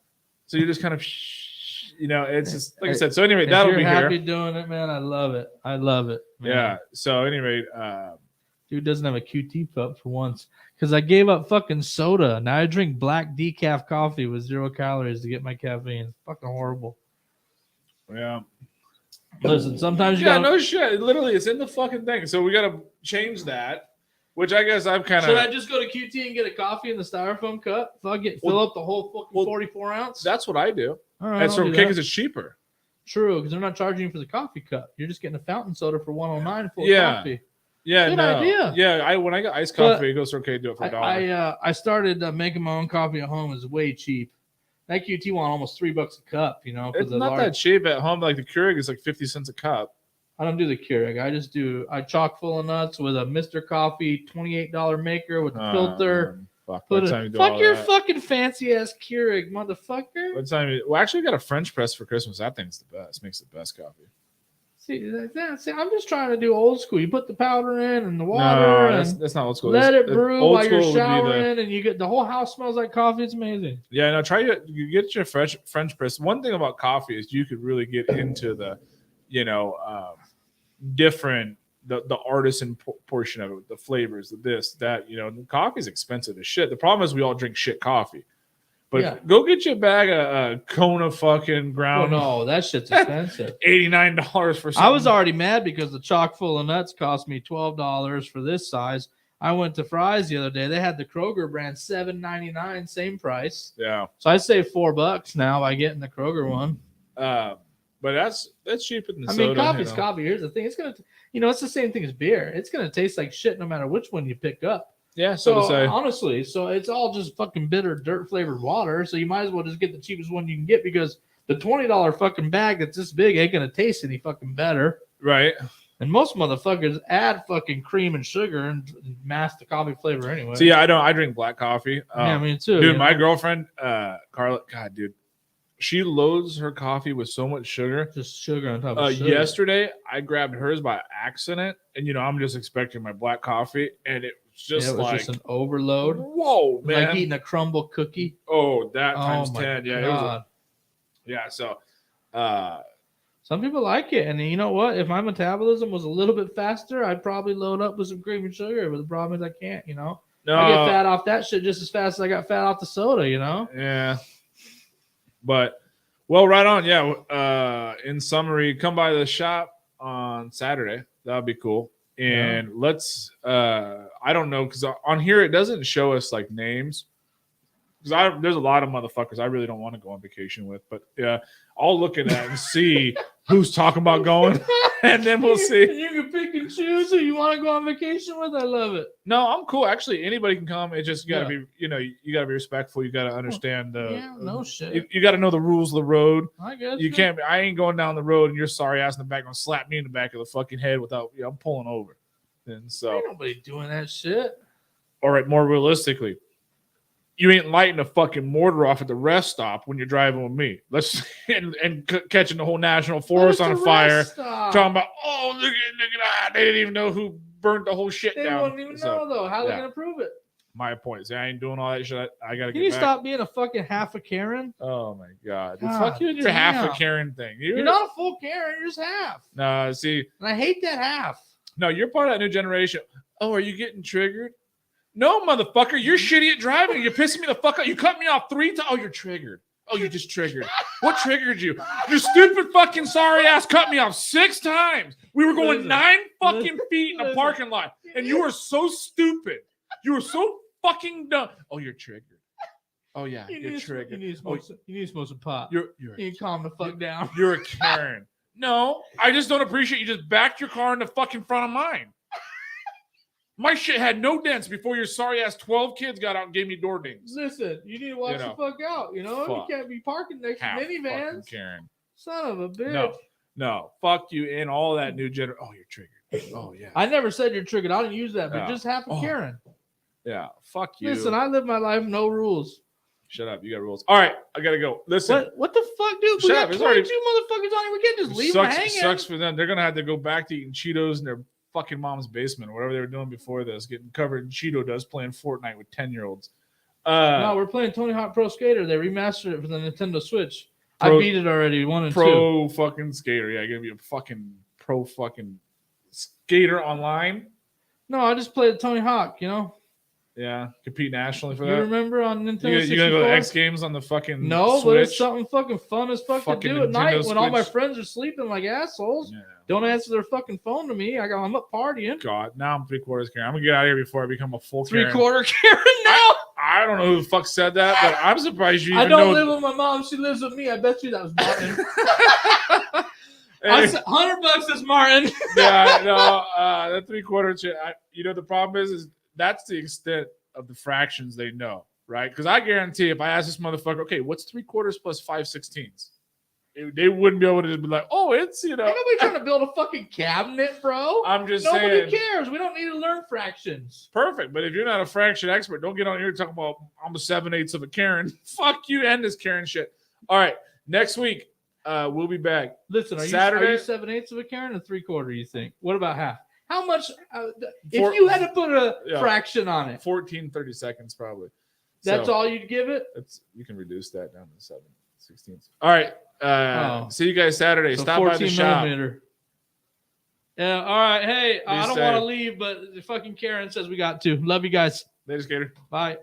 so you're just kind of, it's just like I said. So anyway, If that'll you're be happy here. doing it, man. I love it. I love it. Man. Yeah. So anyway, Dude doesn't have a QT cup for once because I gave up fucking soda. Now I drink black decaf coffee with 0 calories to get my caffeine. It's fucking horrible. yeah. Listen, sometimes you Yeah, gotta. no shit. Literally, it's in the fucking thing. So we got to change that, which I guess I've kind Should I of. just go to QT and get a coffee in the styrofoam cup? Fuck it, fill up the whole fucking well, 44 ounce. That's what I do. All right, That's I'll do okay that. because it's cheaper. True, because they're not charging you for the coffee cup. You're just getting a fountain soda for 109 for Yeah. coffee. Yeah, Good no. idea. Yeah, when I got iced But coffee, it goes okay. Do it for $1. I started making my own coffee at home. It's way cheap. That QT one almost $3 a cup. You know, for It's the not large. that cheap at home. Like the Keurig is like 50 cents a cup. I don't do the Keurig. I chock full of nuts with a Mr. Coffee $28 maker with the filter. Fuck. Put By the it, time you do fuck all your that- fucking fancy ass Keurig, motherfucker. By the time you, well, actually, I got a French press for Christmas. That thing's the best. Makes the best coffee. See, I'm just trying to do old school. You put the powder in and the water No, and that's not old school. let That's- it brew old while you're school would be showering, and you get the whole house smells like coffee. It's amazing. Yeah, no, you get your French press. One thing about coffee is you could really get into the, different the artisan portion of it, the flavors, the this, that. The coffee's expensive as shit. The problem is we all drink shit coffee. But Yeah. go get you a bag of Kona fucking Oh ground. no, that shit's expensive. $89 for something. I was already mad because the chock full of nuts cost me $12 for this size. I went to Fry's the other day. They had the Kroger brand $7.99, same price. Yeah. So I saved $4 now by getting the Kroger one. But that's cheaper than I soda. mean, coffee's coffee. Here's the thing: it's gonna, it's the same thing as beer. It's gonna taste like shit no matter which one you pick up. Yeah, so to So say. honestly, it's all just fucking bitter, dirt flavored water. So you might as well just get the cheapest one you can get because the $20 fucking bag that's this big ain't gonna taste any fucking better. Right. And most motherfuckers add fucking cream and sugar and mask the coffee flavor anyway. So yeah, I drink black coffee. Yeah, I mean too. Dude, you my know? girlfriend, Carla, God, dude, she loads her coffee with so much sugar. Just sugar on top of sugar. Yesterday, I grabbed hers by accident, and I'm just expecting my black coffee, and it was just it was like, just an overload. whoa, man! Like eating a crumble cookie. Oh, that Oh times my 10. Yeah, God. So, Some people like it, and you know what? If my metabolism was a little bit faster, I'd probably load up with some cream and sugar. But the problem is I can't. no, I get fat off that shit just as fast as I got fat off the soda. Yeah. But, well, right on. Yeah. In summary, come by the shop on Saturday. That would be cool. And let's, I don't know, because on here it doesn't show us like names. Because there's a lot of motherfuckers I really don't want to go on vacation with, but yeah, I'll look at that and see who's talking about going, and then we'll see. You can pick and choose who you want to go on vacation with. I love it. No, I'm cool. Actually, anybody can come. It just gotta Yeah. be, you gotta be respectful. You gotta understand Yeah, no shit. You gotta know the rules of the road. I guess You can't. I ain't going down the road and your sorry ass in the back gonna slap me in the back of the fucking head without. I'm pulling over. And so, Ain't nobody doing that shit. all right. More realistically, you ain't lighting a fucking mortar off at the rest stop when you're driving with me. Let's and catching the whole national forest on fire. Talking about, oh, look at that. They didn't even know who burnt the whole shit They down. wouldn't even know though. How they yeah. gonna prove it? My point is, I ain't doing all that shit. I gotta Can get you back. stop being a fucking half a Karen? Oh my god! God Fuck you and your half damn. a Karen thing. You're not a full Karen. You're just half. No, see, And I hate that half. no, you're part of that new generation. Oh, are you getting triggered? No, motherfucker, you're shitty at driving. You're pissing me the fuck out. You cut me off 3 times. Oh, you're triggered. Oh, you just triggered. What triggered you? Your stupid fucking sorry ass cut me off 6 times. We were going Listen. 9 fucking feet in a Listen. parking lot, and you were so stupid. You were so fucking dumb. Oh, you're triggered. Oh yeah, you're triggered. You need to smoke some pot. You're You need to calm the fuck down. You're a Karen. No, I just don't appreciate you just backed your car in the fucking front of mine. My shit had no dents before your sorry ass 12 kids got out and gave me door dings. Listen, you need to watch the fuck out. You know, Fuck. you can't be parking next to Half fucking minivans. Karen. Son of a bitch. No, fuck you and all that new gener. Oh, you're triggered. Oh yeah, I never said you're triggered. I didn't use that, but Yeah. just half a Oh. Karen. yeah. Fuck you. Listen, I live my life no rules. Shut up. You got rules. All right, I gotta go. Listen. What the fuck, dude? We Shut got up, it's 22 motherfuckers on here. We can't just leave them hanging. Sucks for them. They're gonna have to go back to eating Cheetos in their fucking mom's basement or whatever they were doing before this, getting covered in Cheeto dust, playing Fortnite with 10-year-olds. No, we're playing Tony Hawk Pro Skater. They remastered it for the Nintendo Switch. Pro- I beat it already, 1 and 2. pro fucking skater. Yeah, gonna be a fucking pro fucking skater online. No, I just played Tony Hawk, you know? Yeah, compete nationally for You that. remember on Nintendo You gonna go to 64? X Games on the fucking No, Switch? but it's something fucking fun as fuck Fucking to do at night Nintendo when all my Switch. friends are sleeping like assholes. Yeah. Don't answer their fucking phone to me. I'm up partying. God, now I'm 3/4 Karen. I'm gonna get out of here before I become a full Karen. 3/4 Karen now. I don't know who the fuck said that, but I'm surprised you I even don't know. live with my mom. She lives with me. I bet you that was Martin. Hey, I said $100 is Martin. yeah, no, that 3/4 shit. You know the problem is that's the extent of the fractions they know, right? Because I guarantee if I ask this motherfucker, okay, what's 3/4 plus 5/16? They wouldn't be able to just be like, oh, it's Ain't nobody trying to build a fucking cabinet, bro. I'm just Nobody saying. cares. We don't need to learn fractions. Perfect, but if you're not a fraction expert, don't get on here talking about I'm a 7/8 of a Karen. Fuck you and this Karen shit. All right, next week we'll be back. Listen, are Saturday- you 7/8 of a Karen or 3/4? You think? What about half? How much? If Four- you had to put a Yeah. fraction on it, 30 seconds probably. that's So, all you'd give it. you can reduce that down to 7/16. All right. See you guys Saturday. So Stop by the 14 shop. millimeter. Yeah. All right. Hey, I don't safe. want to leave, but the fucking Karen says we got to. Love you guys. Later, skater. Bye.